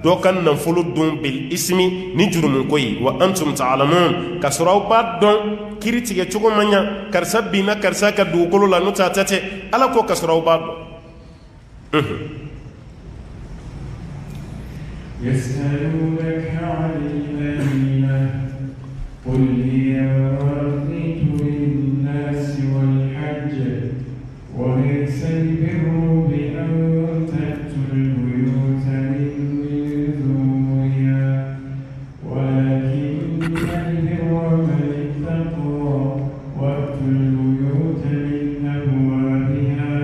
dokan nan fulu dum bil ismi ni jurumun koyi wa antum ta'lamun ka suraw ba don kiritige chugo manya karsa bina karsa ka du kolo la no tatate ala ko ka suraw ba يسألونك عن الأهلة قل هي مواقيت للناس والحج وليس البر بأن تأتوا البيوت من ظهورها ولكن البر من اتقى وأتوا البيوت من أبوابها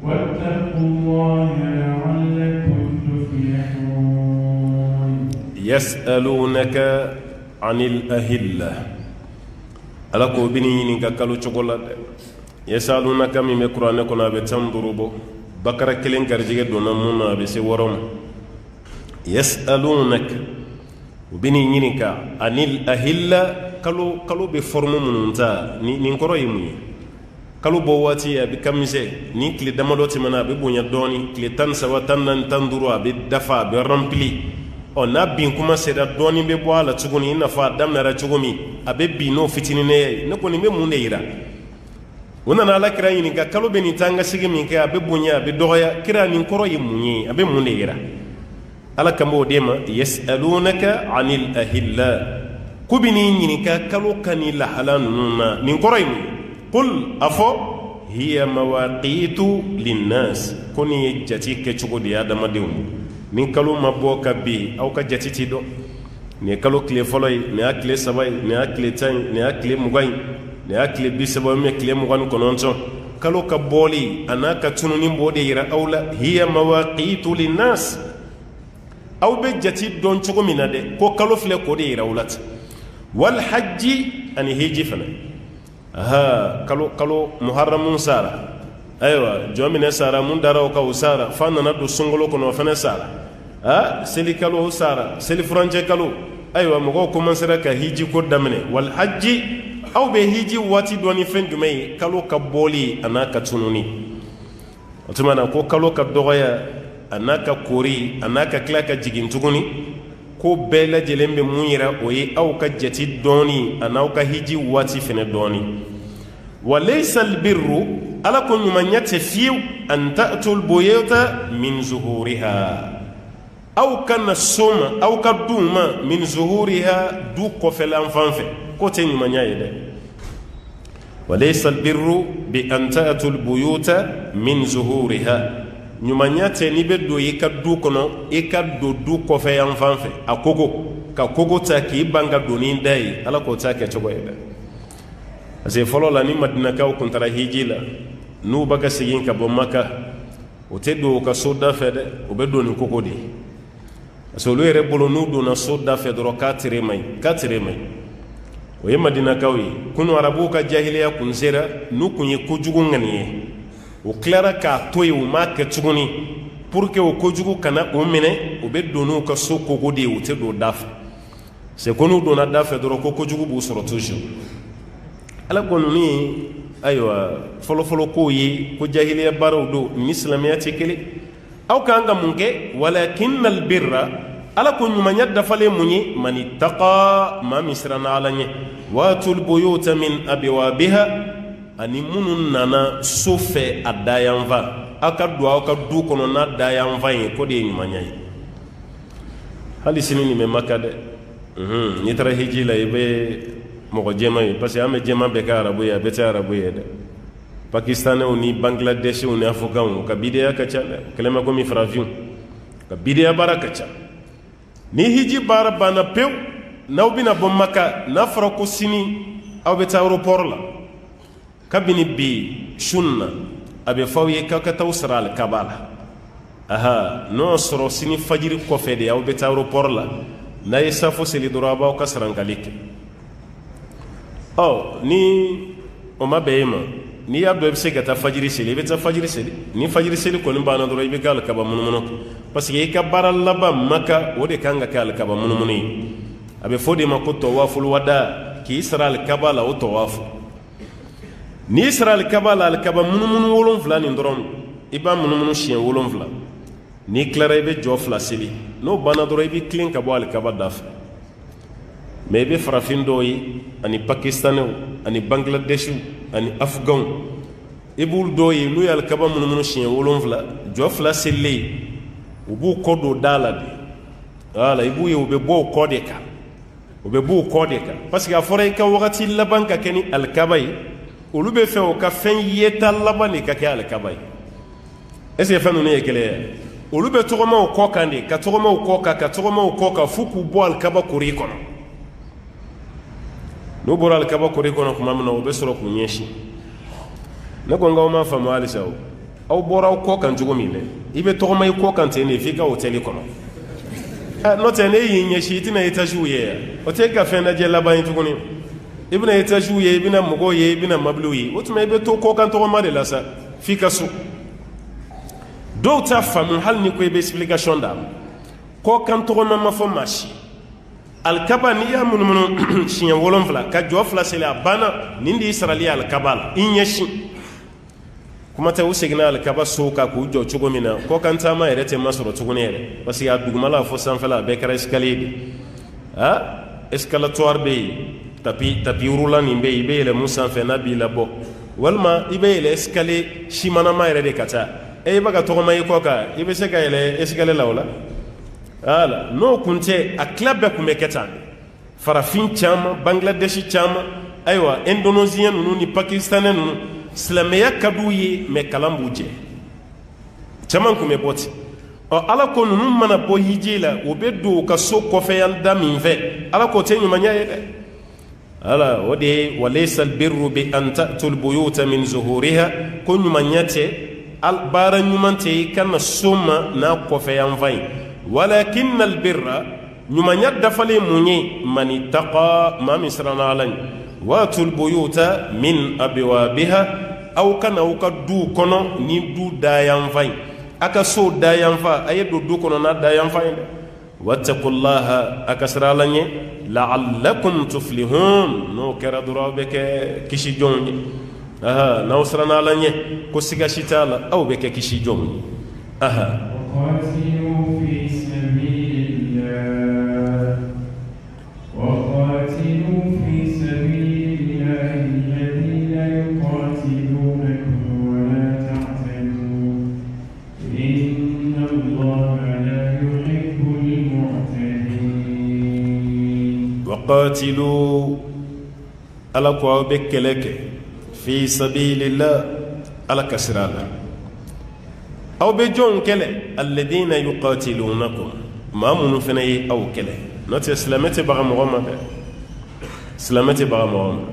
واتقوا الله لعلكم تفلحون يسألونك عن الأهلة ألاكو بني نكالو شوكولا يسألونك من القرآن كنا بتندربو بكرة كلين كرجيك دونا منا بسورم يسألونك وبني نينك عن الأهلة كلو بفرم منتا نينكرو يمي كلو بواتي بكمزة نيكلي دمالوتي منا ببونيا دوني كلي تنسوا تندروا بدفع برمبلي na bin kuma sai da doni be bo ala tuguni na fa dam na ra tugumi abe bi no fitini ne ko ni me mun ne ira wona na la kira yin ga kalo be ni tanga sigi min ka abe bunya abe doya kira ni koro yimunyi abe mun ne ira ala kambo dema yasalunaka anil ahilla kubini yin ka kalo kani la halanuna ni koro yimu qul afo hiya mawaqitu linnas kuni jati ke chugodi adama dewu min kalo mabbo ka bi aw ka jatiti do ne kalo kle foloy ne akle sabay ne akle tan ne akle mugay ne akle bi sabay me kle mugan kononto kalo ka boli anaka tununi mbode yira awla hiya mawaqitu linnas aw be jati don chogo minade ko kalo fle ko de yira awlat wal hajji an hiji fana aha kalo muharramun sara aywa jomine sara mun daraw ka usara fanna na do sungolo kono fana sara seli kalo sara seli franje kalo aywa mo ko commencera ka hiji ko damne wal hajji aw be hiji wati doni fendumay kalo ka boli anaka tununi otumana ko kalo ka dogoya anaka kori anaka klaka jigin tuguni ko bela jelembe munyira oyi aw ka jati doni anaw ka hiji wati fene doni walaysa albirru ala ko nyumanyate fiu an ta'tul buyuta min zuhuriha aw kana soma aw ka duma min zuhuriha du ko felan fanfe ko te nyumanyaye de walaysa albirru bi an ta'tul buyuta min zuhuriha nyumanyate ni be do yi ka du kono e ka du ko fe yan fanfe akogo ka kogo ta ki banga doni dai ala ko ta ke chogo ida ase folo la ni madina ka ko tara hijila nu baka sigin ka bo maka o te do ka soda fede o be do ni kokodi so lo ere bolo nu do na soda fede ro katire mai o ye madina kawi kunu arabu ka jahiliya kun zera nu kun ye kojugu ngani o clara ka toyi o ma ke tuguni pour que o kojugu kana o mene o be do nu ka so kokodi o te do daf se konu do na daf do ko kojugu bu soro toujours ala konu ni aywa folo ko yi ko jahiliya baraw do ni islamiya tekele aw kanga munke walakin al birra ala ko nyuma nyadda fale munyi man ittaqa ma misrana alanye watul buyuta min abwabiha ani munun nana sofe adayanva aka duwa aka du kono na dayanva yi ko de nyuma nyai hali sinini me makade ni tara hijila ibe mogo jema yi parce que ame jema be ka arabu ya be ta arabu ya de pakistan ni bangladesh ni afghan ka bidiya ka cha kelema ko mi fravion ka bidiya baraka cha ni hiji bara bana pew naw bina bom maka na fara ko sini aw be ta aéroport la kabini bi sunna abe fawiye ka ka tawsral kabala aha no soro sini fajiri ko fede aw be ta aéroport la na yesa fo seli doraba ka sarangalike ni o ma bɛɛ ma n'i y'a dɔn i bɛ se ka taa fajiri seli i bɛ taa fajiri seli ni fajiri seli kɔni banna dɔrɔn i bɛ kɛ alikaba munumunu parce que i ka baara laban Maka o de kan ka kɛ alikaba munumunu ye a bɛ fɔ de ma ko tawaful wada k'i sara alikaba la o tawafu n'i sara alikaba la alikaba munumunu 7 nin dɔrɔn i b'a munumunu siɲɛ 7 n'i tilara i bɛ jɔ 2 seli n'o banna dɔrɔn i bɛ tilen ka bɔ alikaba da fɛ mais i bɛ farafin dɔw ye ani pakistanɛw ani bangladeshiw ani afganw i b'u dɔw ye n'u ye alikaba munumunu siɲɛ 7 jɔ 2 selilen u b'u kɔ don da la de voilà i b'u ye u bɛ bɔ o kɔ de kan parce que a fɔra i ka wagati laban ka kɛ ni alikaba ye olu bɛ fɛ o ka fɛn yeta laban de ka kɛ alikaba ye est ce que fɛn ninnu ye kelen ye olu bɛ tɔgɔmaw kɔ kan de ka tɔgɔmaw kɔ kan fo k'u bɔ alikaba kori kɔnɔ n'u bɔra alikaba kori kɔnɔ tuma min na u bɛ sɔrɔ k'u ɲɛsin ne ko n k'aw m'a faamu halisa o aw bɔra aw kɔ kan cogo min dɛ i bɛ tɔgɔma i kɔ kan ten de f'i ka hôtel kɔnɔ n'o tɛ ne y'i ɲɛsin i tɛna étages ye yan o tɛ e ka fɛn lajɛ laban ye tuguni i bɛna étages ye i bɛna mɔgɔw ye i bɛna mɔbiliw ye o tuma i bɛ to kɔ kan tɔgɔma de la sa f'i ka so dɔw t'a faamu hali ni ko i bɛ explication d'a ma kɔ kan tɔgɔma ma fɔ maa si alikaba n'i y'a munumunu siɲɛ 7 ka jɔ 2 seli a banna nin de y'i sarali ye alikaba la i ɲɛsin kuma tɛ u seginna alikaba so kan k'u jɔ cogo min na kɔ kan taama yɛrɛ tɛ masɔrɔ tuguni yɛrɛ parce que a dugumala fɔ sanfɛla a bɛɛ kɛra escalier de escalatoire bɛ yen tapi roulant nin bɛ yen i bɛ yɛlɛ mun sanfɛ n'a b'i labɔ walima i bɛ yɛlɛ escalier simanama yɛrɛ de ka taa i bɛ ka tɔgɔma i kɔ kan i bɛ se ka yɛlɛ escalier la o la voilà n'o kun tɛ a tila bɛɛ kun bɛ kɛ tan farafin caman bangladeshi caman ayiwa indonésien ninnu ni pakistanais ninnu silamɛya ka d'u ye mais kalan b'u jɛ caman kun bɛ bɔ ten ala ko ninnu mana bɔ hiji la u bɛ don u ka so kɔfɛyan da min fɛ ala ko tɛ ɲumanya ye dɛ ala o de ye walaysa albirru bi an ta'tul buyuta min zuhuriha ko ɲumanya tɛ baara ɲuman tɛ i kana so ma n'a kɔfɛyan fan ye walakinna albirra ɲumanya dafalen mun ye man ittaqa maa min siranna ala ɲɛ waatul buyuta min abwabiha aw kana aw ka du kɔnɔ ni du dayanfan ye a ka so dayanfa a ye don du kɔnɔ n'a dayanfan ye dɛ wattaqullaha a ka siran ala ɲɛ la'allakum tuflihun n'o kɛra dɔrɔn aw bɛ kɛ kisi jɔnw ye n'aw siranna ala ɲɛ ko siga si t'a la aw bɛ kɛ kisi jɔnw ye وقاتلوا على قواب كلك في سبيل الله على كسرالا أو بجون كله الذين يقاتلونكم ما منفني أو كله نت سلامتي بغى مغمد سلامتي بغى مغمد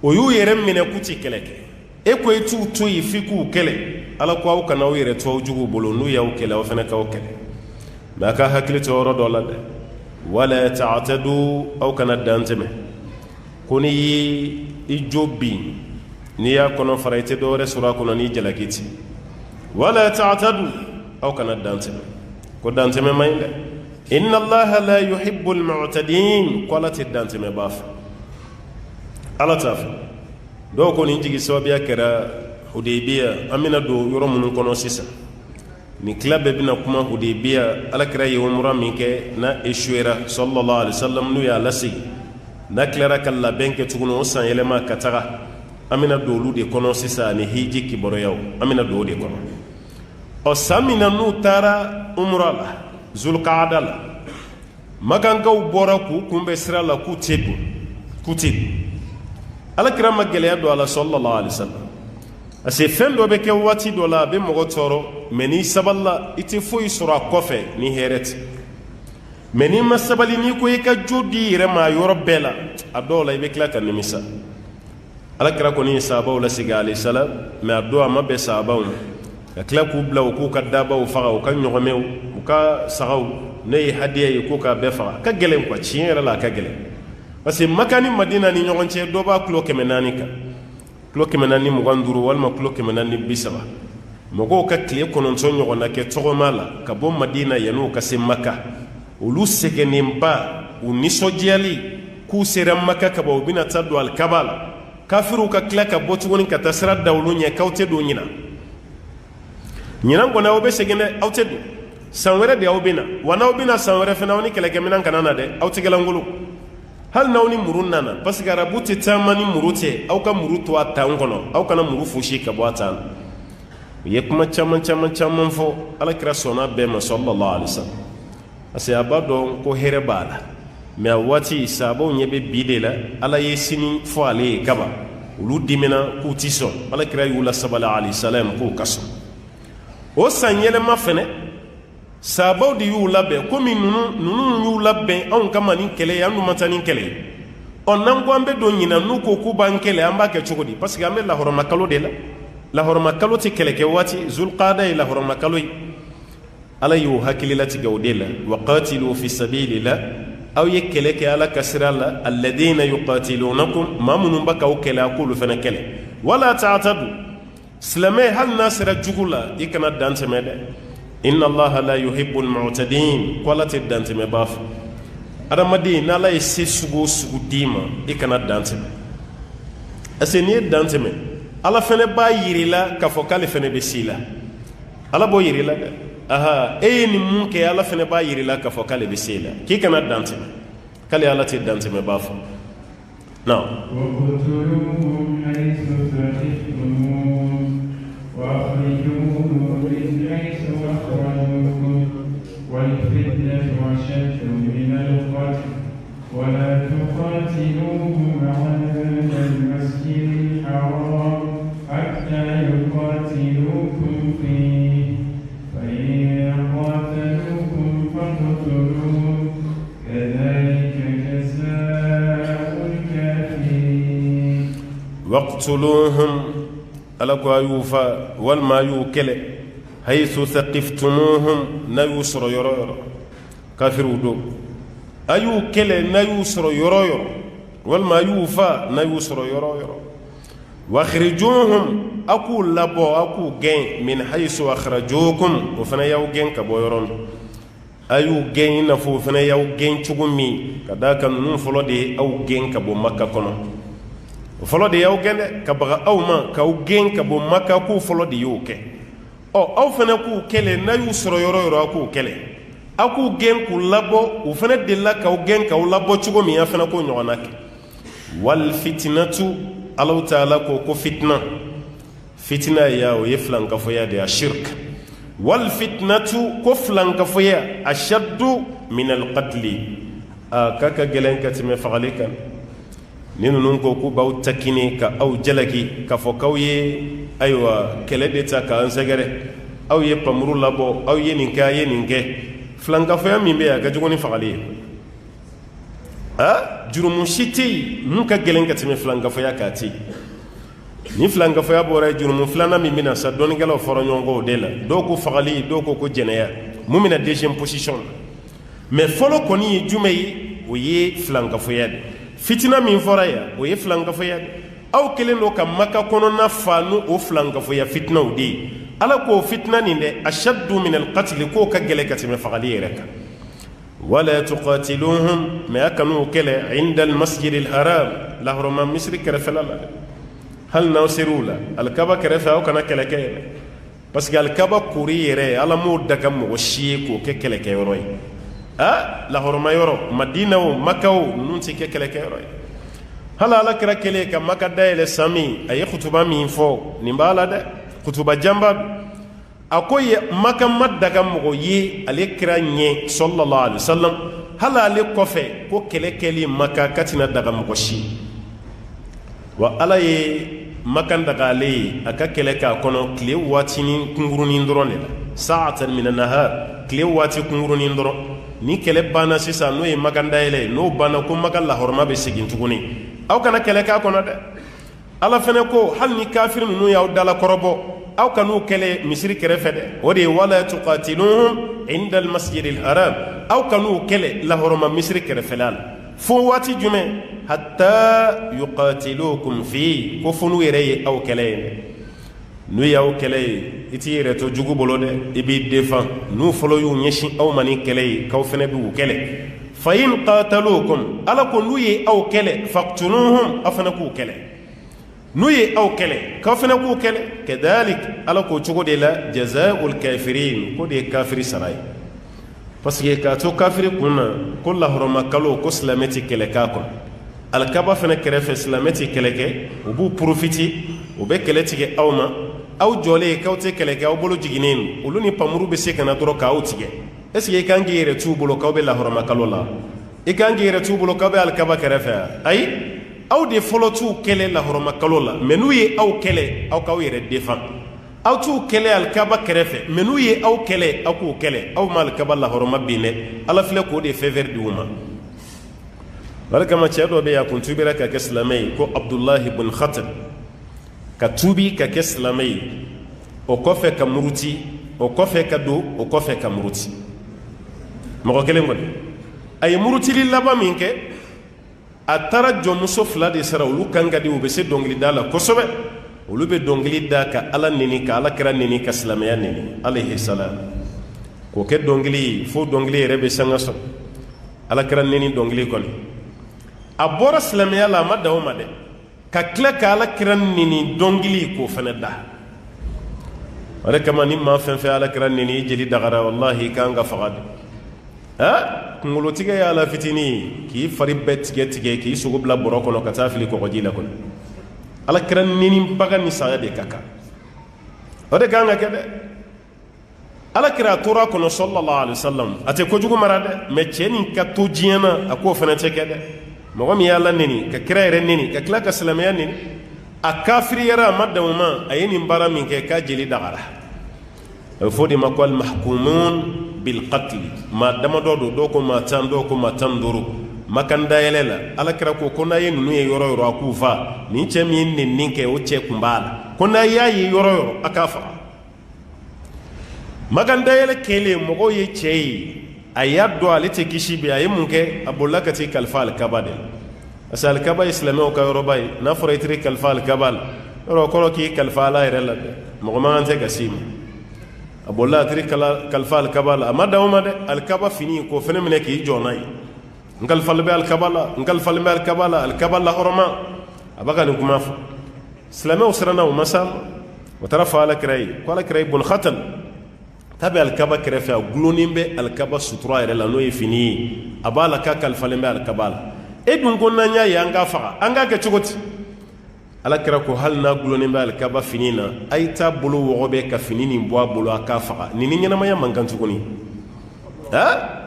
ويو يرم من كوتي كلك إكو يتو توي فيكو كله على قواب كانوا يرتوا وجوه بلونو ياو كله وفنك أو كله ما كان هكلي تورو دولا ده ولا تعتدوا أو كان دانتمه كوني إجوبي نيا كنا فريت دور سورة كنا نيجلكيتي ولا تعتدوا أو كان دانتمه كدانتمه ما ينده إن الله لا يحب المعتدين قالت الدانتمه باف على تاف دو كوني نجي سوابيا كرا هديبيا أمينا دو يرومون كنا سيسا ni club bina kuma Hudaybiya alakira ye umra min kɛ na échouera sallallahu alaihi wasallam nu ya lasi na clara kala benke tuguno san yelema kataga amina dolu de kono sisa ni hiji kiboro yaw amina do de kono o samina nu tara umra la zulqaada la magangaw bora ku kumbe sira la ku tebu alakira mageleya do ala sallallahu alaihi wasallam ase fɛn dɔ bɛ kɛ waati dɔ la a bɛ mɔgɔ tɔɔrɔ mɛ n'i sabala i tɛ foyi sɔrɔ a kɔfɛ ni hɛrɛ tɛ mɛ n'i ma sabali n'i ko i ka jo di i yɛrɛ ma yɔrɔ bɛɛ la a dɔw la i bɛ tila ka nimisa alakira kɔni ye sahabaw lasigi alayhi salam mɛ a don a ma bɛn sahabaw ma ka tila k'u bila u k'u ka dabaw faga u ka ɲɔgɔmɛw u ka sagaw ne ye hadiya ye k'u k'a bɛɛ faga a ka gɛlɛn quoi tiɲɛ yɛrɛ la a ka gɛlɛn parce que makani madina ni ɲɔgɔn cɛ dɔ b'a kilo 400 kan kilo 425 walima kilo 430 mɔgɔw ka tile 9 ɲɔgɔn na kɛ tɔgɔma la ka bɔ madina yan'u ka se maka olu sɛgɛnnenba u nisɔndiyali k'u sera maka ka bɔ u bɛna taa don alikaba la kafiriw ka tila ka bɔ tuguni ka taa sira da olu ɲɛ k'aw tɛ don ɲinan ɲinan kɔni aw bɛ segin dɛ aw tɛ don san wɛrɛ de aw bɛ na wa n'aw bɛ na san wɛrɛ fana aw ni kɛlɛkɛminɛn kana na dɛ aw tɛ kɛlankolo hali n'aw ni muru nana parce que arabu tɛ taama ni muru tɛ aw ka muru to a tan kɔnɔ aw kana muru fosi ka bɔ a tan u ye kuma caman fɔ alakira sɔnna bɛɛ ma sallallahu alaihi wasallam parce que a b'a dɔn ko hɛrɛ b'a la mais a waati sahabaw ɲɛ bɛ bi de la ala ye sini fɔ ale ye kaba olu dimina k'u ti sɔn alakira y'u lasabali alayhi salam k'u ka sɔn o san yɛlɛma fɛnɛ sahabaw de y'u labɛn komi ninnu y'u labɛn anw kama ni kɛlɛ ye an dun ma taa ni kɛlɛ ye n'an ko an bɛ don ɲinan n'u ko k'u b'an kɛlɛ an b'a kɛ cogo di parce que an bɛ lahɔrɔma kalo de la lahɔrɔma kalo tɛ kɛlɛkɛ waati zulqaada ye lahɔrɔma kalo ye ala y'o hakili latigɛ o de la wa qatilu fi sabilillah aw ye kɛlɛ kɛ ala ka sira la alladina yuqatilunakum maa minnu b'a k'aw kɛlɛ a k'olu fana kɛlɛ wala ta'tadu silamɛ hali n'a sera jugu la i kana dan tɛmɛ dɛ inna allaha la yuhibbul mu'tadin ko ala tɛ dan tɛmɛ b'a fɛ adamaden n'ala ye se sugu o sugu d'i ma i kana dan tɛmɛ parce que n'i ye dan tɛmɛ ala fana b'a yiri la k'a fɔ k'ale fana bɛ se la ala b'o yiri la dɛ aha e ye nin mun kɛ ala fana b'a yiri la k'a fɔ k'ale bɛ se la k'i kana dan tɛmɛ k'ale ala tɛ dan tɛmɛ b'a fɔ non ولا تقاتلوهم عند المسجد الحرام حتى يقاتلوكم فيه فإن قاتلوكم فاقتلوهم كذلك جزاء الكافرين واقتلوهم ألقوا يوفى والما يوكل حيث ثقفتموهم نيسر يرى كافر ودو ayu kele na yu soro yoro yoro wal ma yu fa na yu soro yoro yoro wa khrijuhum aku labo aku gen min haythu akhrajukum wa fana yaw gen ka boyoron ayu gen na fo fana yaw gen chugumi kadaka nun folo de aw gen ka bo makka kono folo de yaw gen ka baga aw ma ka gen ka bo makka ku folo de yu ke o aw fana ku kele na yu soro yoro yoro aku kele aku gen ku labo u fana dilla ka gen ka labo chugo mi afana ko nyona ke wal fitnatu allah ta'ala ko fitna ya o yeflan ka foya de ashirk wal fitnatu ko flan ka foya ashaddu min al qatl kaka gelen ka time fagalikan ninu nun ko ku baw takini ka aw jalaki ka fo kawye aywa kele de ta ka ansegere aw ye pamru labo aw ye ninka ye ninke flankafoya min bɛ yen a ka jugu ni fagali ye jurumu si tɛ yen mun ka gɛlɛn ka tɛmɛ flankafoya k'a tɛ yen ni flankafoya bɔra yen jurumu filanan min bɛ na sa dɔnnikɛlaw fɔra ɲɔgɔn kɔ o de la dɔw ko fagali dɔw ko jɛnɛya mun bɛ na deuxième position na mais fɔlɔ kɔni ye jumɛn ye o ye flankafoya de fitina min fɔra yan o ye flankafoya de aw kɛlen don ka maka kɔnɔna fa n'o flankafoya fitinaw de ye ala ko fitna nin dɛ ashaddu min alqatl ko ka gɛlɛ ka tɛmɛ fagali yɛrɛ kan wala tuqatiluhum mais a kan'u kɛlɛ inda almasjid alharam lahɔrɔma misiri kɛrɛfɛla la hali n'aw ser'u la alikaba kɛrɛfɛ aw kana kɛlɛ kɛ yɛrɛ parce que alikaba kori yɛrɛ ala m'o daga mɔgɔ si ye k'o kɛ kɛlɛkɛyɔrɔ ye lahɔrɔma yɔrɔ madina o maka o ninnu tɛ kɛ kɛlɛkɛyɔrɔ ye hali ala kɛra kɛlen ka maka dayɛlɛ san min a ye kutuba min fɔ nin b'a la dɛ kutuba jamba a ko ye maka ma daga mɔgɔ ye ale kira ɲɛ sallallahu alaihi wasallam hali ale kɔfɛ ko kɛlɛ kɛli maka ka tɛna daga mɔgɔ si wa ala ye maka daga ale ye a ka kɛlɛ k'a kɔnɔ tile waatinin kunkurunin dɔrɔn de la sa'atan min an-nahar tile waati kunkurunin dɔrɔn ni kɛlɛ banna sisan n'o ye maka dayɛlɛ n'o banna ko maka lahɔrɔma bɛ segin tuguni aw kana kɛlɛ k'a kɔnɔ dɛ ala fɛnɛ ko hali ni kafiri ninnu y'aw dala kɔrɔbɔ aw kan'u kɛlɛ misiri kɛrɛfɛ dɛ o de ye wala tuqatiluhum inda almasjid alharam aw kan'u kɛlɛ lahɔrɔma misiri kɛrɛfɛla la fo waati jumɛn hatta yuqatilukum fi ko fo n'u yɛrɛ ye aw kɛlɛ ye n'u y'aw kɛlɛ ye i t'i yɛrɛ to jugu bolo dɛ i b'i défend n'u fɔlɔ y'u ɲɛsin aw ma ni kɛlɛ ye k'aw fɛnɛ b'u kɛlɛ fa in qatalukum ala ko n'u ye aw kɛlɛ faqtuluhum aw fɛnɛ k'u kɛlɛ n'u ye aw kɛlɛ k'aw fɛnɛ k'u kɛlɛ kadhalik ala ko cogo de la jazaa'ul kafirin ko de ye kafiri sara ye parce que k'a to kafiri kun na ko lahɔrɔma kalo ko silamɛ ti kɛlɛ k'a kɔnɔ alikaba fɛnɛ kɛrɛfɛ silamɛ ti kɛlɛ kɛ u b'u profiti u bɛ kɛlɛ tigɛ aw ma aw jɔlen k'aw tɛ kɛlɛ kɛ aw bolo jiginnen olu ni pamuru bɛ se ka na dɔrɔn k'aw tigɛ est ce que i kan k'i yɛrɛ t'u bolo k'aw bɛ lahɔrɔma kalo la i kan k'i yɛrɛ t'u bolo k'aw bɛ alikaba kɛrɛfɛ ayi aw de fɔlɔ t'u kɛlɛ lahɔrɔma kalo la mais n'u ye aw kɛlɛ aw k'aw yɛrɛ défend aw t'u kɛlɛ alikaba kɛrɛfɛ mais n'u ye aw kɛlɛ aw k'u kɛlɛ aw ma alikaba lahɔrɔma bin dɛ ala filɛ k'o de faveur di u ma wala kama cɛ dɔ bɛ yen a kun tubira ka kɛ silamɛ ye ko abdullahi ibn khatab ka tuubi ka kɛ silamɛ ye o kɔfɛ ka muruti o kɔfɛ ka don o kɔfɛ ka muruti mɔgɔ kelen kɔni a ye murutili laban min kɛ a taara jɔnmuso fila de sara olu kan ka di u bɛ se dɔnkilida la kosɛbɛ olu bɛ dɔnkili da ka ala neni ka ala kira neni ka silamɛya neni alayhi salam k'o kɛ dɔnkili ye fo dɔnkili yɛrɛ bɛ sanga sɔrɔ ala kira neni dɔnkili kɔni a bɔra silamɛya la a ma da o ma dɛ ka tila ka ala kira neni dɔnkili k'o fana da o de kama ni maa fɛn fɛn ala kira neni i jeli dagara wallahi i kan ka faga de kunkolotigɛ ye ala fitinin k'i fari bɛɛ tigɛ tigɛ k'i sogo bila bɔrɔ kɔnɔ ka taa fili kɔgɔji la kɔnɔ ala kira neni baga ni saya de ka kan o de kan ka kɛ dɛ ala kira a tora kɔnɔ sallallahu alaihi wasallam a tɛ kojugu mara dɛ mais cɛ nin ka to diɲɛ na a k'o fana tɛ kɛ dɛ mɔgɔ min y'ala neni ka kira yɛrɛ neni ka tila ka silamɛya neni a kafiriyara a ma dan o ma a ye nin baara min kɛ k'a jeli dagara a bɛ fɔ de ma ko almahkumun bilqatli maa damadɔ don dɔw ko maa tan dɔw ko maa tan ni duuru makan dayɛlɛ la ala kira ko n'a ye ninnu ye yɔrɔ yɔrɔ a k'u fa nin cɛ min ye neni kɛ o cɛ kun b'a la ko n'a y'a ye yɔrɔ yɔrɔ a k'a faga makan dayɛlɛ kɛlen mɔgɔw ye cɛ ye a y'a dɔn ale tɛ kisi bi a ye mun kɛ a bolila ka t'i kalifa alikaba de la parce que alikaba ye silamɛw ka yɔrɔba ye n'a fɔra i tɛ kalifa alikaba la yɔrɔ o kɔrɔ k'i kalifa ala yɛrɛ la dɛ mɔgɔ man kan tɛ ka s'i ma a bolila a tɛ kalifa alikaba la a ma dan o ma dɛ alikaba fini k'o fana minɛ k'i jɔ n'a ye n kalifalen bɛ alikaba la n kalifalen bɛ alikaba la alikaba lahɔrɔma a b'a ka nin kuma fɔ silamɛw siranna o ma s'a ma o taara fɔ alakira ye ko alakira ibn khatal ta bɛ alikaba kɛrɛfɛ a gulonnen bɛ alikaba sutura yɛrɛ la n'o ye fini ye a b'a la k'a kalifalen bɛ alikaba la e dun ko n'an y'a ye an k'a faga an k'a kɛ cogo di alakira ko hali n'a gulonnen bɛ alikaba fini na a ye taa bolo wɔgɔ bɛ ka fini nin bɔ a bolo a k'a faga nin ni ɲɛnamaya man kan tuguni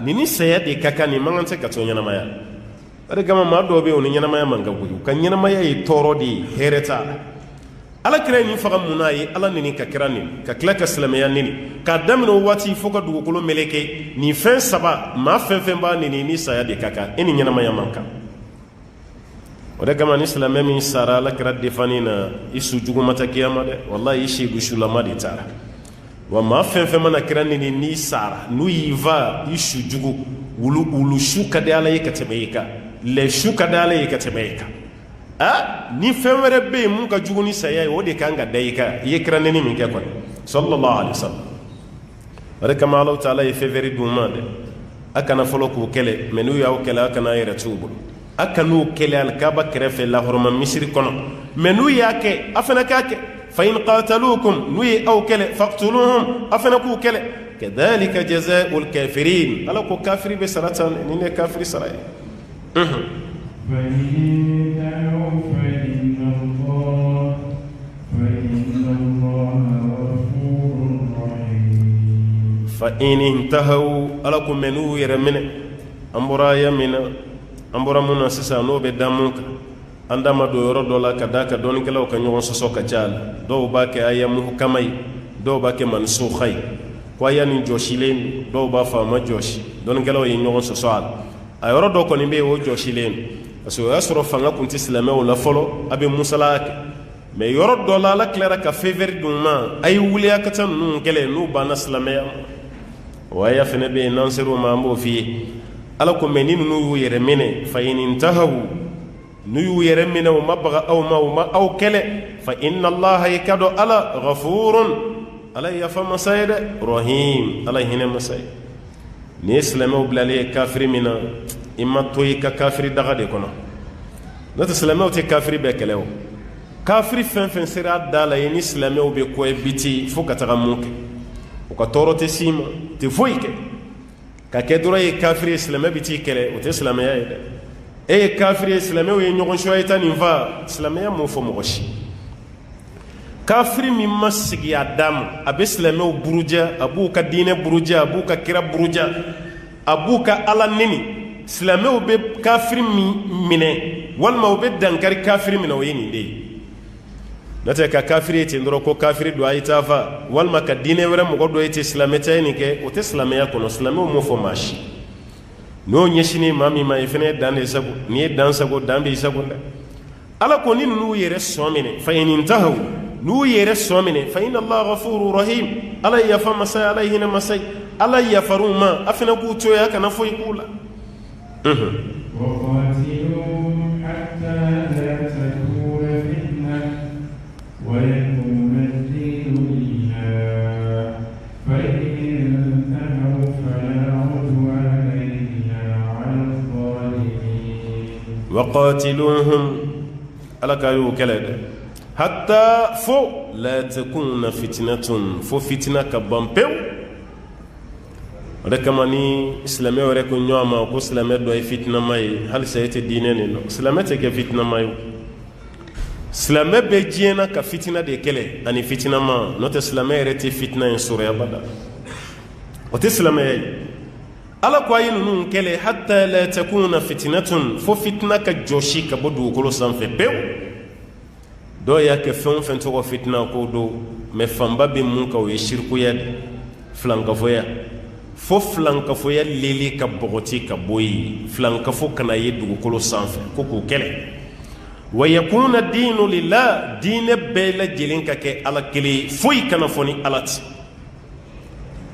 nin ni saya de ka kan nin man kan tɛ ka to ɲɛnamaya o de kama maa dɔw bɛ yen o ni ɲɛnamaya man kan koyi u ka ɲɛnamaya ye tɔɔrɔ de ye hɛrɛ t'a la alakira ye nin faga mun na a ye ala neni ka kira neni ka tila ka silamɛya neni k'a daminɛ o waati fo ka dugukolo meleke nin fɛn saba maa fɛn fɛn b'a neni ni saya de ka kan e ni ɲɛnamaya man kan o de kama ni silamɛ min sara alakira defani na i su jugu ma ta kiyama dɛ wallahi i seegu sulama de taara wa maa fɛn fɛn mana kira neni n'i sara n'u y'i va i su jugu wulu su ka di ala ye ka tɛmɛ i kan lɛ su ka di ala ye ka tɛmɛ i kan ni fɛn wɛrɛ bɛ yen mun ka jugu ni saya ye o de kan ka da i kan i ye kira neni min kɛ kɔni sallallahu alaihi wasallam o de kama Alahu taala ye faveur d'u ma dɛ a kana fɔlɔ k'u kɛlɛ mais n'u y'aw kɛlɛ a kana yɛrɛ t'u bolo a kan'u kɛlɛ alikaba kɛrɛfɛ lahɔrɔma misiri kɔnɔ mais n'u y'a kɛ a fana k'a kɛ fa in qatalukum n'u ye aw kɛlɛ faqtuluhum a fana k'u kɛlɛ kadhalika jazaa'ul kafirin ala ko kafiri bɛ sara tan nin de ye kafiri sara ye fa in intahaw ala ko mɛ n'u yɛrɛ minɛ an bɔra aya min na an bɔra mun na sisan n'o bɛ da mun kan an da ma don yɔrɔ dɔ la ka da ka dɔɔnikɛlaw ka ɲɔgɔn sɔsɔ ka ca la dɔw b'a kɛ aya muhkama ye dɔw b'a kɛ mansukha ye ko aya nin jɔsilen dɔw b'a fɔ a ma jɔsi dɔɔnikɛlaw ye ɲɔgɔn sɔsɔ a la a yɔrɔ dɔ kɔni bɛ yen o jɔsilen parce que o y'a sɔrɔ fanga tun tɛ silamɛw la fɔlɔ a bɛ musala kɛ mais yɔrɔ dɔ la ala tilara ka faveur d'u ma a ye wuli a ka ca ninnu kɛlɛ n'u banna silamɛya o aya fana bɛ yen n'an ser'o ma an b'o f'i ye ala ko meni nu yu yere mene fa in intahu nu yu yere mene o mabaga aw kele fa inna allaha yakadu ala ghafurun ala yafa masayda rahim ala hina masay ni islamu blali kafiri mina imma toy ka kafiri daga de kono nata islamu te kafiri be kelew kafiri fen sira dala yin islamu be ko biti fuka taga munke o ka torote sima te foike ka kedro ye kafiri islamu biti kele o te islamu ya ide e kafiri islamu ye nyogon shoytan inva islamu ya mo fo mogoshi kafiri min masigi adam abe islamu buruja abu ka dine buruja abu ka kira buruja abu ka ala nini islamu be kafiri mine walma be dankari kafiri mine o yini de nata ka kafiri te ndoro ko kafiri do ayita fa walma ka dine wera mo godo ite islameta ni ke o te islamaya kono islamu mo fo mashi no nyeshini mami ma ifene dande sago ni dan sago dambe sago ala ko ni nu yere somine fa in intahu nu yere somine fa inna allah ghafurur rahim ala yafa masay alayhi na masay ala yafaru ma afina ku to ya kana fo ikula وقاتلوهم حتى لا تكون فتنة ويكون الدين لله فإن انتهوا فلا عدوان إلا على الظالمين وقاتلوهم على كايو كلاد حتى فو لا تكون فتنة فو فتنة كبامبيو rekamani islamé wore ko nyoma ko islamé do ay fitna may hal sayete dinene no islamé te ke fitna may islamé be jiena ka fitna de kele ani fitna ma no te islamé rete fitna en sura bada o te islamé ala ko ayin nun kele hatta la takuna fitnatun fo fitna ka joshi ka bodu ko lo sanfe pew do ya ke fen to fitna ko do me famba be mun ka o shirku ya flanka foya fo flanka fo ya lele ka bogoti ka boyi flanka fo kana ye dugukolo sanfɛ ko k'o kɛlɛ wa yakuna dinu lillah diinɛ bɛɛ lajɛlen ka kɛ ala kelen foyi kana fɔ ni ala ti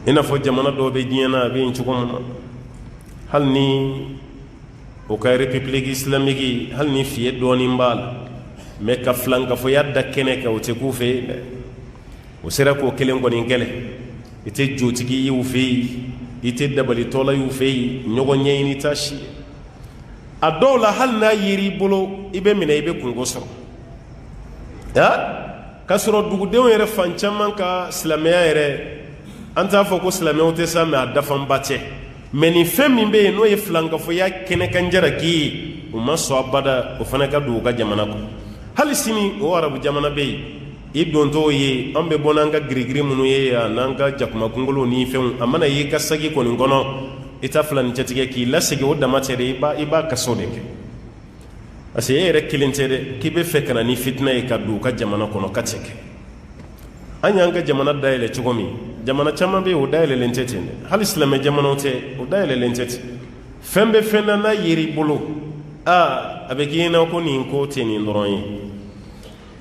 i n'a fɔ jamana dɔw bɛ diɲɛ na a bɛ yen cogo min na hali ni o ka république islamique hali ni fiye dɔɔnin b'a la mɛ ka flanka fo ya da kɛnɛ kan o tɛ k'u fɛ yen dɛ o sera k'o kelen kɔni kɛlɛ i tɛ jotigi y'u fɛ yen i tɛ dabalitɔla y'u fɛ yen ɲɔgɔn ɲɛɲini t'a si ye a dɔw la hali n'a yeri i bolo i bɛ minɛ i bɛ kungo sɔrɔ k'a sɔrɔ dugudenw yɛrɛ fan caman ka silamɛya yɛrɛ an t'a fɔ ko silamɛw tɛ sa mɛ a dafanba tɛ mɛ nin fɛn min bɛ yen n'o ye filankafoya kɛnɛ kan jalaki ye o ma sɔn abada o fana ka don u ka jamana kɔnɔ hali sini o arabu jamana bɛ yen i dontɔ ye an bɛ bɔ n'an ka girigiri minnu ye yan n'an ka jakuma kunkolo ni fɛnw a mana y'i ka sagi kɔni kɔnɔ i ta filani cɛtigɛ k'i lasegin o dama tɛ dɛ i b'a kaso de kɛ parce que e yɛrɛ kelen tɛ dɛ k'i bɛ fɛ ka na ni fitina ye ka don u ka jamana kɔnɔ ka tɛ kɛ an y'an ka jamana dayɛlɛ cogo min jamana caman bɛ yen o dayɛlɛlen tɛ ten dɛ hali silamɛ jamanaw tɛ o dayɛlɛlen tɛ ten fɛn bɛ fɛn na n'a yeri bolo a bɛ k'i ɲɛna ko nin ko tɛ nin dɔrɔn ye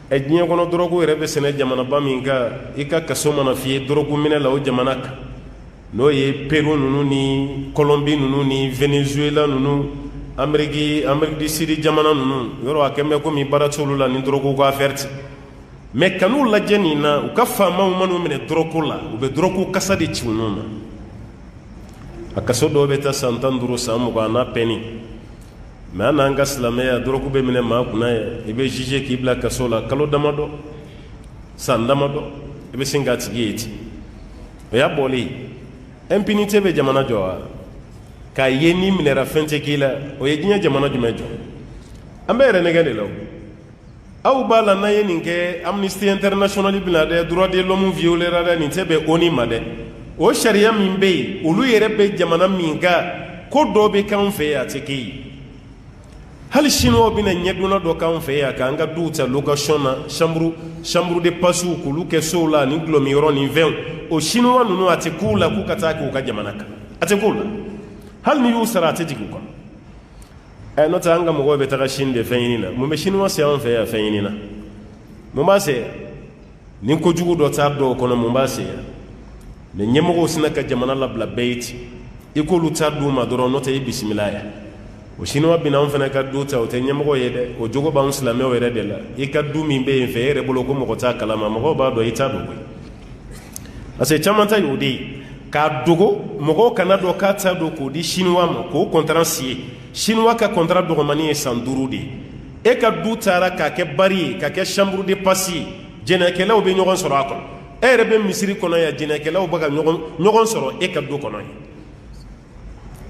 diɲɛ kɔnɔ dɔrɔgu yɛrɛ bɛ sɛnɛ jamanaba min kan i ka kaso mana f'i ye dɔrɔgu minɛ la o jamana kan n'o ye peru ninnu ni kɔlɔnbi ninnu ni venezuela ninnu ameriki du sud jamana ninnu yɔrɔ a kɛn bɛ komi baara t'olu la ni dɔrɔgu ka affaire tɛ mɛ kan'u lajɛ nin na u ka faamaw man'u minɛ dɔrɔgu la u bɛ dɔrɔgu kasa de ci u nun na a kaso dɔw bɛ taa san 15 san 20 n'a pɛnni mɛ an n'an ka silamɛya dɔrɔgu bɛ minɛ maa kunna ye i bɛ juge k'i bila kaso la kalo damadɔ san damadɔ i bɛ sin k'a tigi ye ten o y'a bɔlen impunité bɛ jamana jɔ wa k'a ye n'i minɛra fɛn tɛ k'i la o ye diɲɛ jamana jumɛn jɔ an bɛ yɛrɛ nɛgɛ de la o aw b'a la n'an ye nin kɛ amnesty international bɛna dɛ droit de l'homme violera dɛ nin tɛ bɛn ONU ma dɛ o sariya min bɛ yen olu yɛrɛ bɛ jamana min kan ko dɔ bɛ k'anw fɛ yen a tɛ kɛ yen hali chinois bɛna ɲɛdonna dɔ k'anw fɛ yan k'an ka duw ta location na chambre de passe k'olu kɛ sow la ni gulɔmiyɔrɔ ni fɛnw o chinois ninnu a tɛ k'u la k'u ka taa k'u ka jamana kan a tɛ k'u la hali ni y'u sara a tɛ jigin u kɔnɔ n'o tɛ an ka mɔgɔw bɛ taga Chine de fɛn ɲini na mun bɛ chinois se anw fɛ yan fɛn ɲini na mun b'a se yan ni kojugu dɔ t'a dɔw kɔnɔ mun b'a se yan mɛ ɲɛmɔgɔw sina ka jamana labila bɛɛ ye ten i k'olu ta d'u ma dɔrɔn n'o tɛ i bisimila ya o chinois bina anw fana ka du ta o tɛ ɲɛmɔgɔ ye dɛ o jogo b'anw silamɛw yɛrɛ de la i ka du min bɛ yen fɛ e yɛrɛ bolo ko mɔgɔ t'a kalama mɔgɔw b'a dɔn i t'a dɔn koyi parce que caman ta y'o de ye k'a dogo mɔgɔw kana dɔn k'a t'a dɔn k'o di chinois ma k'o contrat signé chinois ka contrat dɔgɔmani ye san 5 de ye e ka du taara k'a kɛ bari ye k'a kɛ chambre de passe ye jɛnɛkɛlaw bɛ ɲɔgɔn sɔrɔ a kɔnɔ e yɛrɛ bɛ misiri kɔnɔ yan jɛnɛkɛlaw bɛ ka ɲɔgɔn sɔrɔ e ka du kɔnɔ ye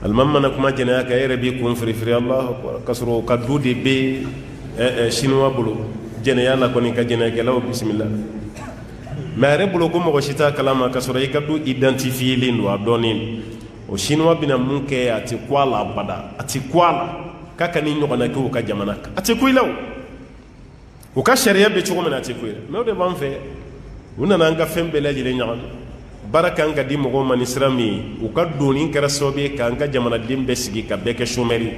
alimami mana kuma jɛnɛya kan e yɛrɛ b'i kun firifiri Allahu akbar k'a sɔrɔ o ka du de bɛ chinois bolo jɛnɛya la kɔni ka jɛnɛkɛlaw bisimila mais a yɛrɛ bolo ko mɔgɔ si t'a kalama k'a sɔrɔ i ka du identifielen don a dɔnnen o chinois bɛna mun kɛ a tɛ ku a la abada a tɛ ku a la k'a ka ni ɲɔgɔnna kɛ o ka jamana kan a tɛ ku i la o ka sariya bɛ cogo min na a tɛ ku i la mais o de b'an fɛ u nana an ka fɛn bɛɛ lajɛlen ɲagami baara kan ka di mɔgɔw ma ni sira min ye u ka doni kɛra sababu ye k'an ka jamanaden bɛɛ sigi ka bɛɛ kɛ chômeur ye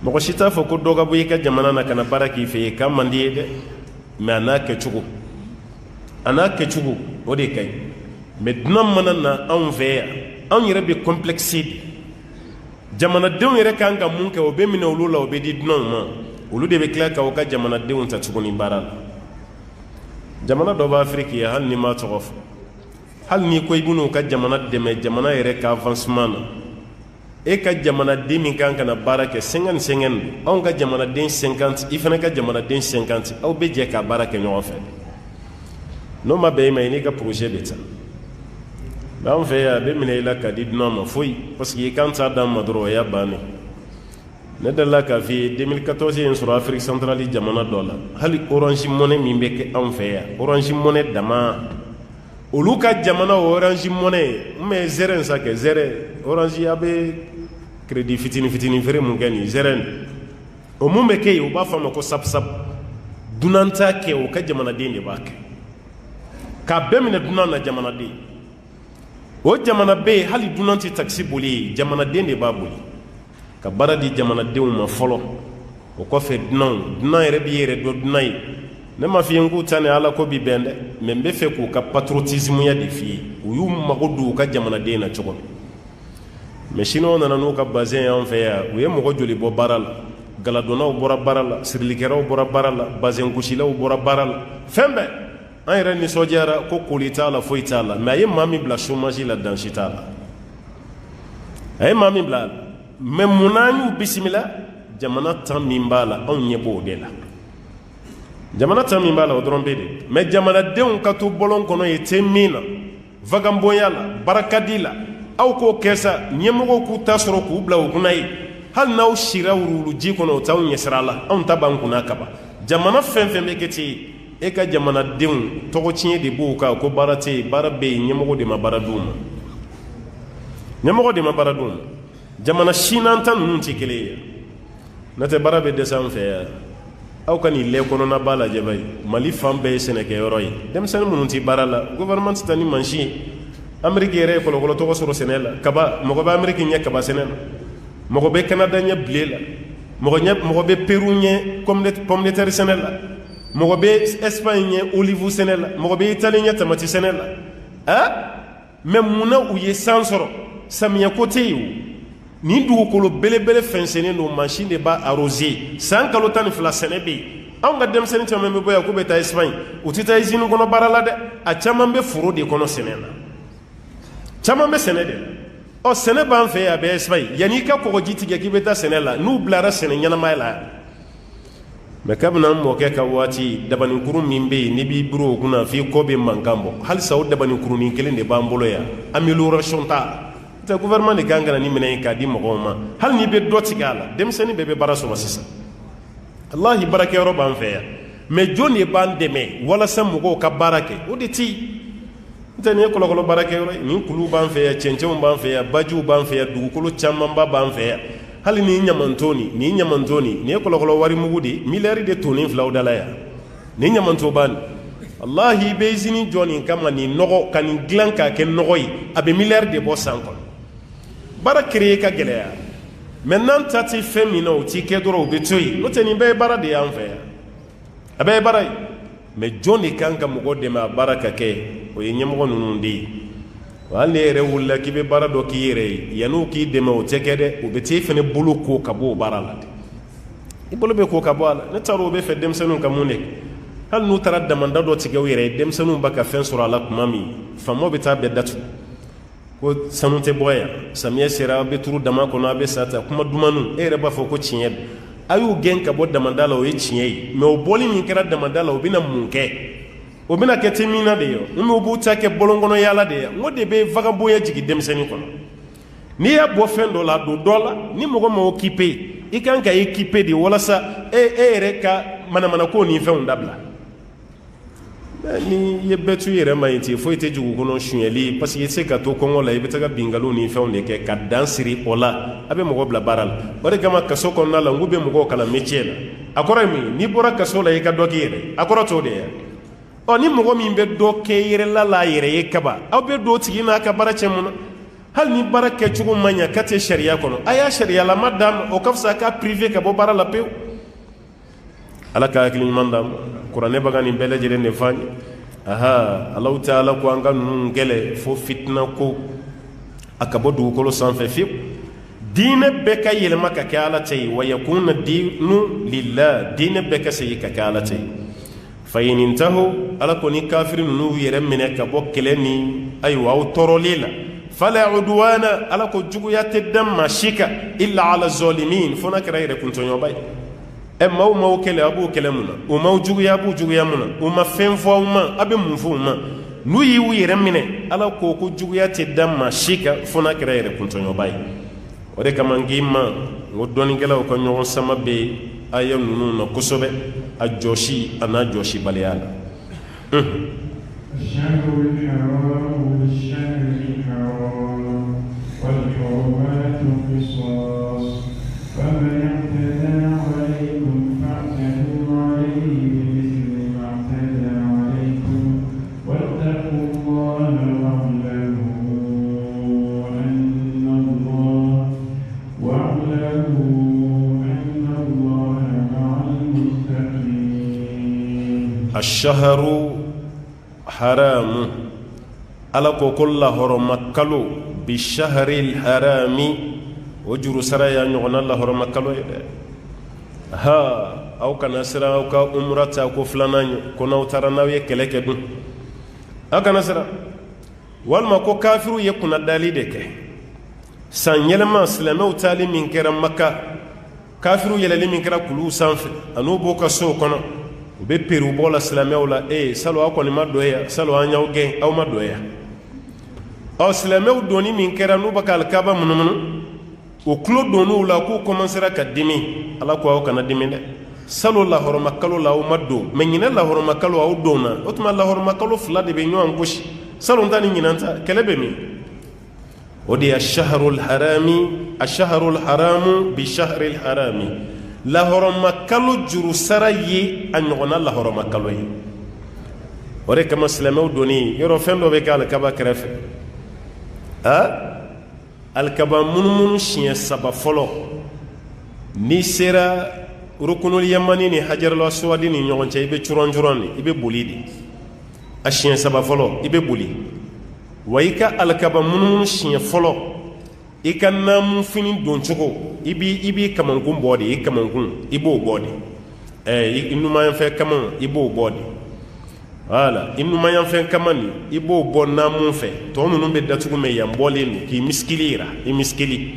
mɔgɔ si t'a fɔ ko dɔ ka bɔ i ka jamana na ka na baara k'i fɛ yen k'a man di ye dɛ mais a n'a kɛcogo o de ka ɲi mais dunan mana na anw fɛ yan anw yɛrɛ bɛ complexe de jamanadenw yɛrɛ kan ka mun kɛ o bɛ minɛ olu la o bɛ di dunanw ma olu de bɛ tila k'aw ka jamanadenw ta tuguni baara la jamana dɔ bɛ Afiriki ye hali ni m'a tɔgɔ fɔ hali n'i ko i bɛn'u ka jamana dɛmɛ jamana yɛrɛ ka avancement na e ka jamanaden min kan ka na baara kɛ 50-50 anw ka jamanaden 50 i fana ka jamanaden 50 aw bɛ jɛ ka baara kɛ ɲɔgɔn fɛ n'o ma bɛn i ma i n'i ka projet bɛ taa mais anw fɛ yan a bɛ minɛ i la k'a di dunan ma foyi parce que i kan t'a d'an ma dɔrɔn o y'a bannen ne delila k'a f'i ye 2014 ye n sɔrɔ Afrique centrale jamana dɔ la hali orange money min bɛ kɛ anw fɛ yan orange money dama olu ka jamana o orange money n bɛ zɛrɛ in sa kɛ zɛrɛ orange a bɛ crédit fitinin feere mun kɛ nin zɛrɛ nin o mun bɛ kɛ yen u b'a fɔ a ma ko sap dunan t'a kɛ o ka jamanaden de b'a kɛ k'a bɛɛ minɛ dunan na jamanaden o jamana bɛ yen hali dunan tɛ taxi boli ye jamanaden de b'a boli ka baara di jamanadenw ma fɔlɔ o kɔfɛ dunan yɛrɛ b'i yɛrɛ dɔn dunan ye ne ma f'i ye k'u ta ni ala ko bi bɛn dɛ mais n bɛ fɛ k'u ka patriotisme ya de f'i ye u y'u mago don u ka jamanaden na cogo min mais chinois nana n'u ka bazin y'an fɛ yan u ye mɔgɔ joli bɔ baara la galadonnaw bɔra baara la sirilikɛlaw bɔra baara la bazin gosilaw bɔra baara la fɛn bɛɛ an yɛrɛ nisɔndiyara ko koli t'a la foyi t'a la mais a ye maa min bila chômage la dansi t'a la a ye maa min bila mais mun na an y'u bisimila jamana tan min b'a la anw ɲɛ b'o de la jamana tan min b'a la o dɔrɔn bɛ de mais jamanadenw ka to bɔlɔn kɔnɔ ye tɛ min na vagabondiya la barakadi la aw k'o kɛ sa ɲɛmɔgɔw k'u ta sɔrɔ k'u bila u kunna ye hali n'aw sira wuluwuluji kɔnɔ o t'aw ɲɛsira la anw ta b'an kunna kaban jamana fɛn fɛn bɛ kɛ ten e ka jamanadenw tɔgɔ tiɲɛ de b'u kan ko baara tɛ yen baara bɛ yen ɲɛmɔgɔ de ma baara d'u ma jamana sinan ta ninnu tɛ kelen ye n'o tɛ baara bɛ dɛsɛ an fɛ yan aw ka nin lɛ kɔnɔna b'a lajɛ ba ye mali fan bɛɛ ye sɛnɛkɛyɔrɔ ye denmisɛnnin minnu tɛ baara la gouvernement tɛ taa ni mansin ye ameriki yɛrɛ ye kɔlɔkɔlɔ tɔgɔ sɔrɔ sɛnɛ la kaba mɔgɔ bɛ ameriki ɲɛ kaba sɛnɛ la mɔgɔ bɛ kanada ɲɛ bile la mɔgɔ bɛ peru ɲɛ pomme de terre sɛnɛ la mɔgɔ bɛ espagne ɲɛ olive sɛnɛ la mɔgɔ bɛ itali ɲɛ tamati sɛnɛ la mais munna u ye san sɔrɔ samiyɛ ko tɛ yen o nin dugukolo belebele fɛnsɛnnen don mansin de b'a arrosé san kalo 12 sɛnɛ bɛ yen anw ka denmisɛnnin caman bɛ bɔ yan k'u bɛ taa espagne u tɛ taa usine kɔnɔ baara la dɛ a caman bɛ foro de kɔnɔ sɛnɛ na caman bɛ sɛnɛ de la sɛnɛ b'an fɛ yan a bɛ espagne yanni i ka kɔgɔji tigɛ k'i bɛ taa sɛnɛ la n'u bilara sɛnɛ ɲɛnamaya la mais kabini an mɔkɛ ka waati dabaninkurun min bɛ yen n'i b'i biri o kunna f'i kɔ bɛ mankan bɔ halisa o dabaninkurunin kelen de b'an bolo yan amélioration t'a la tɛ gouvernement de kan ka na ni minɛn ye k'a di mɔgɔw ma hali n'i bɛ dɔ tigɛ a la denmisɛnnin bɛɛ bɛ baara sɔrɔ sisan walahi baarakɛyɔrɔ b'an fɛ yan mais jɔn de b'an dɛmɛ walasa mɔgɔw ka baara kɛ o de tɛ yen n tɛ nin ye kɔlɔkɔlɔ baarakɛyɔrɔ ye nin kuluw b'an fɛ yan cɛncɛnw b'an fɛ yan bajiw b'an fɛ yan dugukolo camanba b'an fɛ yan hali nin ɲamanton nin ye kɔlɔkɔlɔ warimugu de ye miliyari de tonnen filaw da la yan nin ɲamanton b'a nin walahi i bɛ usine jɔ nin kama nin nɔgɔ ka nin dilan k'a kɛ nɔgɔ ye a bɛ miliyari de bɔ san kɔnɔ baara créer ka gɛlɛya mais n'an ta tɛ fɛn min na o t'i kɛ dɔrɔn o bɛ to yen n'o tɛ nin bɛɛ ye baara de y'an fɛ yan a bɛɛ ye baara ye mais jɔn de kan ka mɔgɔ dɛmɛ a baara ka kɛ o ye ɲɛmɔgɔ ninnu de ye wal ne yɛrɛ wulila k'i bɛ baara dɔ k'i yɛrɛ ye yan'u k'i dɛmɛ o tɛ kɛ dɛ u bɛ t'e fɛnɛ bolo ko ka bɔ o baara la de i bolo bɛ ko ka bɔ a la ne taara o bɛ fɛ denmisɛnninw ka mun de hali n'u taara damanda dɔ tigɛ u yɛrɛ ye denmisɛnninw b'a ka fɛn sɔrɔ a la tuma min faamaw bɛ taa bɛɛ datugu ko sanu tɛ bɔ yan samiyɛ sera a bɛ turu dama kɔnɔ a bɛ sa ta kuma dumanu e yɛrɛ b'a fɔ ko tiɲɛ don a y'u gɛn ka bɔ damanda la o ye tiɲɛ ye mɛ o bɔli min kɛra damanda la o bɛna mun kɛ o bɛna kɛ te min na de ye n bɛ u b'u ta kɛ bɔlɔn kɔnɔ yaala de ye n ko de bɛ vagabond jigin denmisɛnnin kɔnɔ n'i y'a bɔ fɛn dɔ la a don dɔ la ni mɔgɔ ma occupé i kan ka équipé de walasa e yɛrɛ ka manamanako ni fɛnw dabila ni ye bɛɛ tu yɛrɛ ma yen ten foyi tɛ jugu kɔnɔ suɲɛli parce que i tɛ se ka to kɔngɔ la i bɛ taga bingaliw ni fɛnw de kɛ ka dan siri o la a bɛ mɔgɔ bila baara la o de kama kaso kɔnɔna la n ko bɛ mɔgɔw kalan métier la a kɔrɔ ye mun ye n'i bɔra kaso la i ka dɔ k'i yɛrɛ a kɔrɔ t'o de ye ɔ ni mɔgɔ min bɛ dɔ kɛ yɛrɛ la a yɛrɛ ye kaba aw bɛ don o tigi n'a ka baara cɛ mun na hali ni baara kɛcogo man ɲa ka tɛ sariya kɔnɔ a y'a sariyalama d'a ma o ka fisa k'a privé ka bɔ baara la pewu ala ka hakili ɲuman d'a ma kuranɛ bɛ ka nin bɛɛ lajɛlen de fɔ an ye aha Alahu Taala ko an ka ninnu gɛlɛ fo fitina ko a ka bɔ dugukolo sanfɛ fiyewu diinɛ bɛɛ ka yɛlɛma ka kɛ ala ta ye wa yakuna diinu lillah diinɛ bɛɛ ka segin ka kɛ ala ta ye fa in intahu ala ko ni kafiri ninnu yɛrɛ minɛ ka bɔ kɛlɛ ni ayiwa aw tɔɔrɔli la fala udwana ala ko juguya tɛ da maa si kan illa ala zalimin fo n'a kɛra yɛrɛ kuntɔɲɔba ye maaw m'aw kɛlɛ a b'o kɛlɛ mun na u m'aw juguya a b'u juguya mun na u ma fɛn fɔ aw ma a bɛ mun fɔ u ma n'u y'u yɛrɛ minɛ ala ko ko juguya tɛ da maa si kan fo n'a kɛra yɛrɛ kuntɔɲɔba ye o de kama n k'i ma n ko dɔnnikɛlaw ka ɲɔgɔn sama bɛ aya ninnu na kosɛbɛ a jɔsi a n'a jɔsibaliya la الشهر حرام على كل حرم كلو بالشهر الحرام وجر سرايا نغنى الله حرم كلو ها أو كان سرا أو كأمرة أو كفلان كنا وترنا ويكلك دون أو كان سرا والما كو كافر يكون الدليل san yɛlɛma silamɛw taali min kɛra maka kafiru yɛlɛli min kɛra kulu sanfɛ an'u b'o ka sow kɔnɔ u bɛ peri u bɔ la silamɛw la salo aw kɔni ma dɔ yan salo an y'aw gɛn aw ma dɔ yan ɔ silamɛw donni min kɛra n'u bɛ ka alikaba munumunu o tulo donniw la k'u kɔmansera ka dimi ala ko aw kana dimi dɛ salo lahɔrɔma kalo la aw ma don mɛ ɲinɛ lahɔrɔma kalo aw donna o tuma lahɔrɔma kalo fila de bɛ ɲɔgɔn gosi salo ta ni ɲinan ta kɛlɛ bɛ min o de ye ash-shahrul haramu bi shahril harami lahɔrɔma kalo juru sara ye a ɲɔgɔnna lahɔrɔma kalo ye o de kama silamɛw donni yɔrɔ fɛn dɔ bɛ kɛ alikaba kɛrɛfɛ alikaba munumunu siɲɛ saba fɔlɔ n'i sera rukunul yamani ni hajarul aswadi ni ɲɔgɔn cɛ i bɛ curon de i bɛ boli de a siɲɛ saba fɔlɔ i bɛ boli wa i ka alikaba munumunu siɲɛ fɔlɔ i ka naamu fini don cogo i b'i kamankun bɔ de i kamankun i b'o bɔ de i numanyanfɛn kama i b'o bɔ de wala i numanyanfɛn kama nin i b'o bɔ naamu fɛ tɔ ninnu bɛ datugu mɛ yan bɔlen don k'i misikili yira i misikili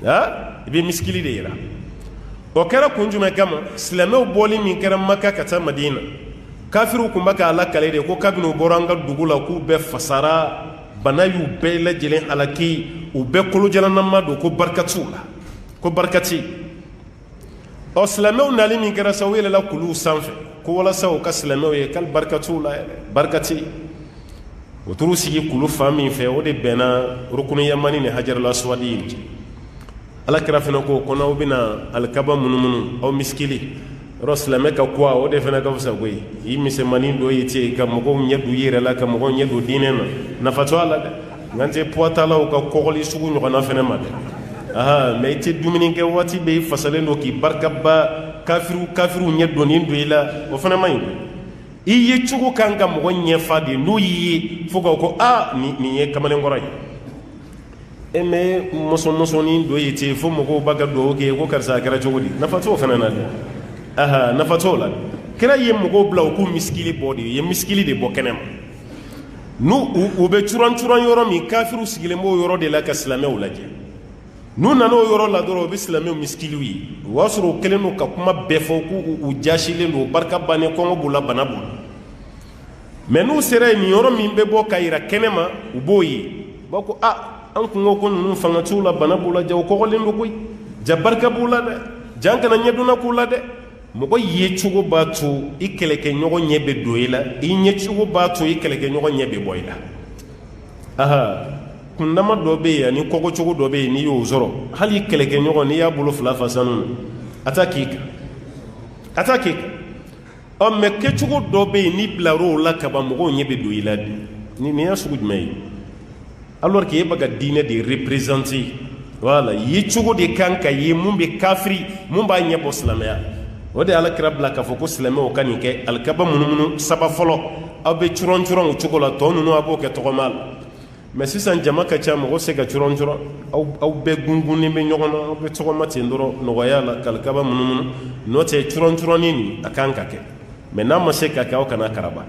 i bɛ misikili de yira o kɛra kun jumɛn kama silamɛw bɔli min kɛra maka ka taa madina kafiru tun bɛ ka ala kale de ko kabini u bɔra an ka dugu la k'u bɛɛ fasara bana y'u bɛɛ lajɛlen halaki u bɛɛ kolojalanama don ko barikatiw la ko barikati ɔ silamɛw nali min kɛra sa u yɛlɛla kuluw sanfɛ ko walasa u ka silamɛw ye k'ali barikatiw la yɛlɛ barikati u t'u sigi kulu fan min fɛ o de bɛnna rukunu yamani ni hajarul aswadi ye ala kira fana ko ko n'aw bɛna alikaba munumunu aw misikili yɔrɔ silamɛ ka kuwa o de fana ka fisa koyi i misɛnmanin dɔ ye ten ka mɔgɔw ɲɛ don i yɛrɛ la ka mɔgɔw ɲɛ don diinɛ na nafa t'a la dɛ nka n tɛ poids talaw ka kɔgɔli sugu ɲɔgɔnna fana ma dɛ mɛ i tɛ dumuni kɛ waati bɛɛ i fasalen don k'i barikaba kafiru ɲɛ donnen don i la o fana man ɲi i ye cogo kan ka mɔgɔ ɲɛfa de n'o y'i ye fo ka ko nin ye kamalen kɔrɔ ye mais mɔsɔn-mɔsɔnnin dɔ ye ten fo mɔgɔw b'a ka duwawu kɛ ko karisa a kɛra cogo di nafa t'o fana na dɛ nafa t'o la kira ye mɔgɔw bila u k'u misikili bɔ de ye misikili de bɔ kɛnɛ ma n'u bɛ curan-curan yɔrɔ min kafiriw sigilen b'o yɔrɔ de la ka silamɛw lajɛ n'u nana o yɔrɔ la dɔrɔn u bɛ silamɛw misikiliw ye o b'a sɔrɔ u kɛlen don ka kuma bɛɛ fɔ k'u jasilen don barika bannen kɔngɔ b'u la bana b'u la mais n'u sera yen nin yɔrɔ min bɛ bɔ ka yira kɛnɛ ma u b'o ye u b'a ko an kun ko ninnu fanga t'u la bana b'u la ja u kɔgɔlen don koyi ja barika b'u la dɛ ja an kana ɲɛdonna k'u la dɛ mɔgɔ ye cogo b'a to i kɛlɛkɛɲɔgɔn ɲɛ bɛ don i la i ɲɛ cogo b'a to i kɛlɛkɛɲɔgɔn ɲɛ bɛ bɔ i la kundama dɔ bɛ yen ani kɔgɔcogo dɔ bɛ yen n'i y'o sɔrɔ hali kɛlɛkɛɲɔgɔn n'i y'a bolo fila fa sanu a t'a k'i kan mais kɛcogo dɔ bɛ yen n'i bilar'o la kaban mɔgɔw ɲɛ bɛ don i la de nin y'a sugu jumɛn ye alors que e bɛ ka diinɛ de représenter voilà ye cogo de kan ka ye mun bɛ kafiri mun b'a ɲɛ bɔ silamɛya o de Alakira bila k'a fɔ ko silamɛw ka nin kɛ alikaba munumunu saba fɔlɔ aw bɛ curan-curan o cogo la tɔ ninnu a b'o kɛ tɔgɔma la mais sisan jama ka ca mɔgɔ se ka curan-curan aw bɛɛ gungunnen bɛ ɲɔgɔn na aw bɛ tɔgɔma ten dɔrɔn nɔgɔya la ka alikaba munumunu n'o tɛ curan-curannin nin a kan ka kɛ mais n'a ma se ka kɛ aw kana karaba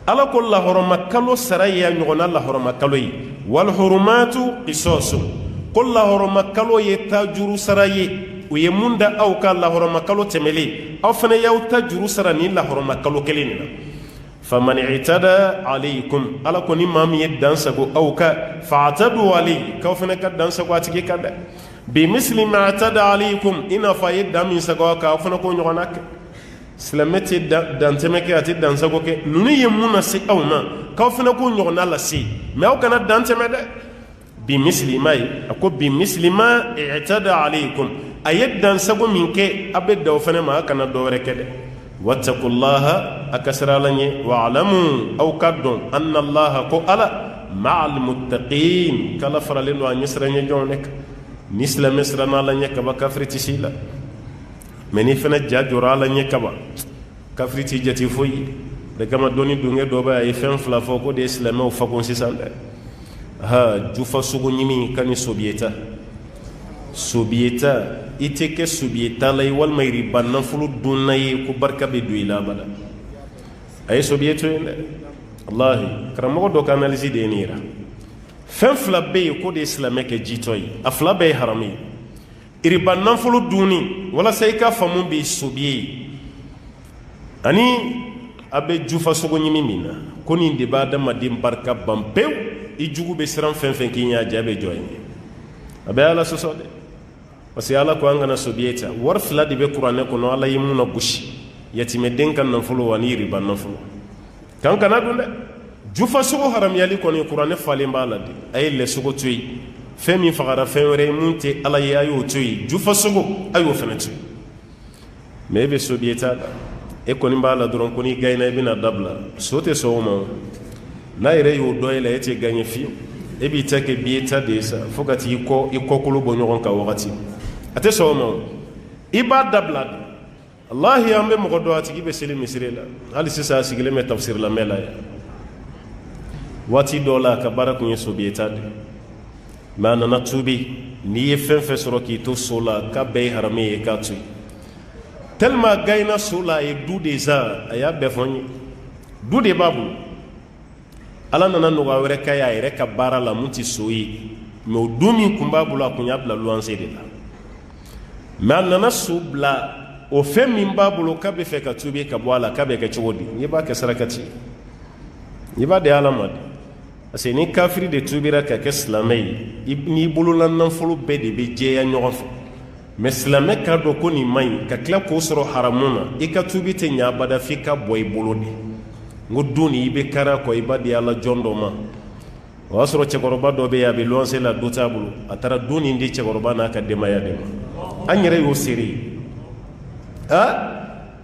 ala ko lahɔrɔma kalo sara ye ɲɔgɔnna lahɔrɔma kalo ye wal hurumatu qisas ko lahɔrɔma kalo ye ta juru sara ye u ye mun da aw ka lahɔrɔma kalo tɛmɛlen aw fana y'aw ta juru sara ni lahɔrɔma kalo kelen nin na faman i'tada alaykum ala ko ni maa min ye dansago aw ka fa'tadu alayhi k'aw fana ka dansago a tigi ka dɛ bi misli ma i'tada alaykum i n'a fɔ a ye dan min sago aw kan aw fana k'o ɲɔgɔnna kɛ silamɛ tɛ dantɛmɛ kɛ a tɛ dansago kɛ ninnu ye mun lase aw ma k'aw fana k'o ɲɔgɔnna lase mais aw kana dantɛmɛ dɛ bi misli ma ye a ko bi misli ma i'tada alaykum a ye dansago min kɛ a bɛ da o fana ma a kana dɔ wɛrɛ kɛ dɛ wattaqullaha a ka sira ala ɲɛ wa'lamu aw ka dɔn anna allaha ko ala ma'al muttaqin k'ala faralen don a ɲɛsiranɲɛjɔnw ne kan ni silamɛ siranna ala ɲɛ kaba kafiri tɛ si la mais ni fana ja jɔra ala ɲɛ kaba kafiri tɛ jate foyi de kama dɔnni dongɛ dɔ bɛ a ye fɛn fila fɔ ko de ye silamɛw fakon sisan dɛ jufa sogo ɲimi ka ni sobiyeta i tɛ kɛ sobiyeta la ye walima riba nafolo dunna ye ko barika bɛ don i la abada a ye sobiyeto ye dɛ wallahi karamɔgɔ dɔ ka analyse de ye nin yira fɛn fila bɛ yen ko de ye silamɛ kɛ jitɔ ye a fila bɛɛ ye haramu ye riba nafolo dunni walasa i ka faamu bɛ sobiye ye ani a bɛ jufa sogo ɲimi min na ko nin de b'a adamaden barika ban pewu i jugu bɛ siran fɛn fɛn k'i ɲɛ a jɛ bɛ jɔ ye a bɛ ala sɔsɔ dɛ parce que ala ko an kana sobiyeta wari fila de bɛ kuranɛ kɔnɔ ala ye mun na gosi yatimɛden ka nafolo ani riba nafolo kan kana dun dɛ jufa sogo haramuyali kɔni kuranɛ falen b'a la de a ye lɛsogo to yen fɛn min fagara fɛn wɛrɛ ye mun tɛ ala ye a y'o to yen jufa sogo a y'o fana to yen mais e bɛ sobiyeta la e kɔni b'a la dɔrɔn ko n'i gagné i bɛna dabila so tɛ sɔn o ma n'a yɛrɛ y'o dɔ ye la e tɛ gagné fiyewu e b'i ta kɛ biyeta de ye sa fo ka t'i kɔkolo bɔ ɲɔgɔn kan wagati a tɛ sɔn o ma i b'a dabila de wallahi an bɛ mɔgɔ dɔn a tigi bɛ seli misiri la hali sisan a sigilen bɛ tafsir lamɛn la yan waati dɔ la a ka baara tun ye sobiyeta de mais a nana tuubi n'i ye fɛn fɛn sɔrɔ k'i to so la k'a bɛɛ ye haramu ye k'a to yen tellement a gagné so la a ye du de san a y'a bɛɛ fɔ n ye du de b'a bolo ala nana nɔgɔya wɛrɛ k'a ye a yɛrɛ ka baara la mun tɛ so ye mais o du min tun b'a bolo a tun y'a bila luwanse de la mais a nana so bila o fɛn min b'a bolo k'a bɛ fɛ ka tuubi ka bɔ a la k'a bɛ kɛ cogo di n'i b'a kɛ sarakati n'i b'a di ala ma de parce que ni kafiri de tuubira ka kɛ silamɛ ye n'i bolola nafolo bɛɛ de bɛ jɛya ɲɔgɔn fɛ mais silamɛ k'a dɔn ko nin man ɲi ka tila k'o sɔrɔ haramu na i ka tuubi tɛ ɲɛ abada f'i ka bɔ i bolo de n ko du nin i bɛ kari a kɔ i b'a di ala jɔn dɔ ma o y'a sɔrɔ cɛkɔrɔba dɔ bɛ yen a bɛ luwanse la du t'a bolo a taara du nin di cɛkɔrɔba n'a ka denbaya de ma an yɛrɛ y'o seere ye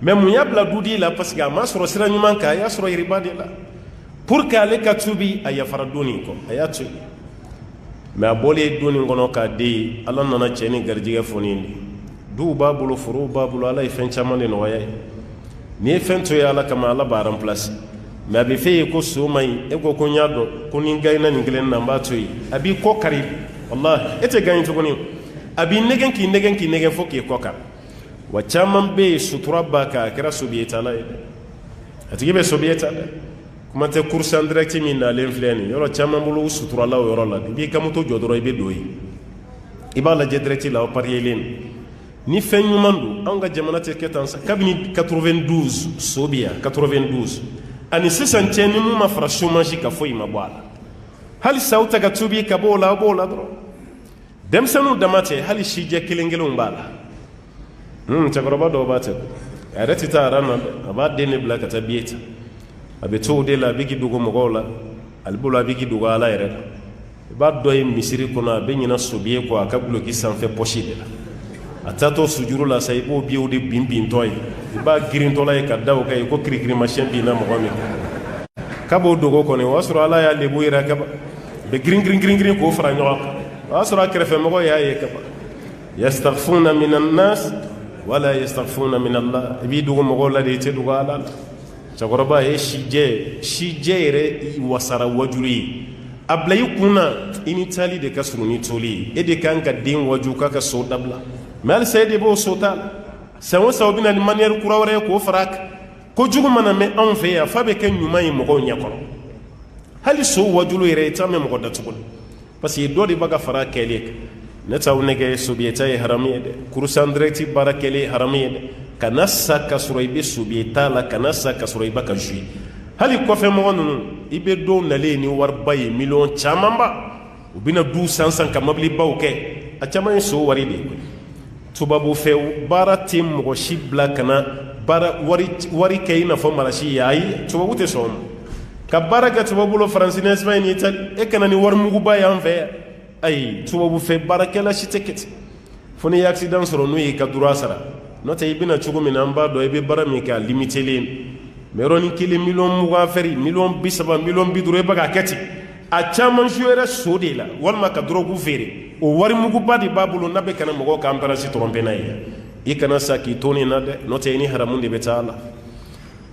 mais mun y'a bila dudi la parce que a ma sɔrɔ sira ɲuman kan a y'a sɔrɔ riba de la pour que ale ka tuubi a yafara du nin kɔ a y'a to yen mais a bɔlen du nin kɔnɔ k'a den ye ala nana cɛ ni garijɛgɛ fɔni de duw b'a bolo forow b'a bolo ala ye fɛn caman de nɔgɔya ye ni fɛn to ye ala kama ala b'a remplacer mais a bɛ f'e ye ko so man ɲi e ko ko n y'a dɔn ko ni n gagnera nin kelen na n b'a to yen a b'i kɔ kari wallahi e tɛ gagner tuguni a b'i nɛgɛn k'i nɛgɛn fo k'i kɔ kari wa caman bɛ yen sutura b'a kan a kɛra sobiyetala ye dɛ a tigi bɛ sobiyeta dɛ kuma tɛ course en direct min nalen filɛ nin yɔrɔ caman bolo u suturala o yɔrɔ la i b'i ka moto jɔ dɔrɔn i bɛ don yen i b'a lajɛ direct la o pariyelen ni fɛn ɲuman don anw ka jamana tɛ kɛ tan sa kabini 92 so bi yan 92 ani sisan cɛ ni mun ma fara chômage ka foyi ma bɔ a la hali sa aw ta ka tubi ka bɔ o la aw b'o la dɔrɔn denmisɛnninw dama tɛ hali sijɛ kelen kelenw b'a la cɛkɔrɔba dɔw b'a tɛ a yɛrɛ tɛ taa aran na dɛ a b'a den de bila ka taa biye ta a bɛ to o de la a bɛ k'i dogo mɔgɔw la ale bolo a bɛ k'i dogo ala yɛrɛ la i b'a dɔ ye misiri kɔnɔ a bɛ ɲina sobiye kɔ a ka guloki sanfɛ pɔsi de la a taatɔ sujuru la sa i b'o biyew de bin-bintɔ ye i b'a girintɔla ye ka da o kan ye ko kirikirimasiyɛn binna mɔgɔ min k'a b'o dogo kɔni o y'a sɔrɔ ala y'a lebu yira kaba a bɛ girin k'o fara ɲɔgɔn kan o y'a sɔrɔ a kɛrɛfɛmɔgɔ y'a ye kaba yastaghfuna minan nas wala yastaghfuna min Allah i b'i dogo mɔgɔw la de i tɛ dogo ala la cɛkɔrɔba ye sijɛ yɛrɛ wasara wajulu ye a bila i kunna i ni taali de ka surun ni toli ye e de kan ka den waju k'a ka so dabila mais halisa e de b'o so t'a la san o san o bɛ na ni manière kura wɛrɛ ye k'o fara a kan kojugu mana mɛn anw fɛ yan f'a bɛ kɛ ɲuman ye mɔgɔw ɲɛkɔrɔ hali so wajulu yɛrɛ i t'a mɛn mɔgɔ datugu la parce que dɔ de b'a ka fara a kɛlen kan ne t'aw nɛgɛ sobiyeta ye haramu ye dɛ course en direct baara kɛlen ye haramu ye dɛ kana sa ka sɔrɔ i bɛ sobiyeta la kana sa ka sɔrɔ i b'a ka jouer hali kɔfɛ mɔgɔ ninnu i bɛ dɔw nalen ni wariba ye miliyɔn camanba u bɛna du san ka mobilibaw kɛ a caman ye so wari de ye tubabu fɛ baara tɛ mɔgɔ si bila ka na baara wari kɛ i n'a fɔ marasi ye ayi tubabu tɛ sɔn o ma ka baara kɛ tubabu bolo faransi ni Espagne ni Itali e kana ni warimuguba y'an fɛ yan ayi tubabu fɛ baarakɛla si tɛ kɛ ten fo ni ye accident sɔrɔ n'o ye i ka droit sara n'o tɛ i bɛna cogo min na an b'a dɔn i bɛ baara min kɛ a limitelen mais yɔrɔnin kelen miliyɔn 20 fɛri miliyɔn 30 miliyɔn 50 e bɛ k'a kɛ ten a caman jouera so de la walima ka drogue feere o warimuguba de b'a bolo n'a bɛ kana mɔgɔw ka embarrasse tromper n'a ye i kana sa k'i to nin na dɛ n'o tɛ i ni haramu de bɛ taa a la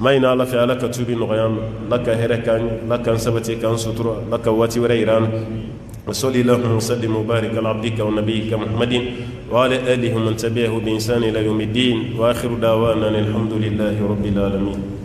ma ɲini ala fɛ ala ka tubi nɔgɔya an ma ala ka hɛrɛ k'an ye ala k'an sabati k'an sutura ala ka waati wɛrɛ yira an na وصلي اللهم وسلم وبارك على عبدك ونبيك محمد وعلى آله ومن تبعه بإحسان إلى يوم الدين وآخر دعوانا الحمد لله رب العالمين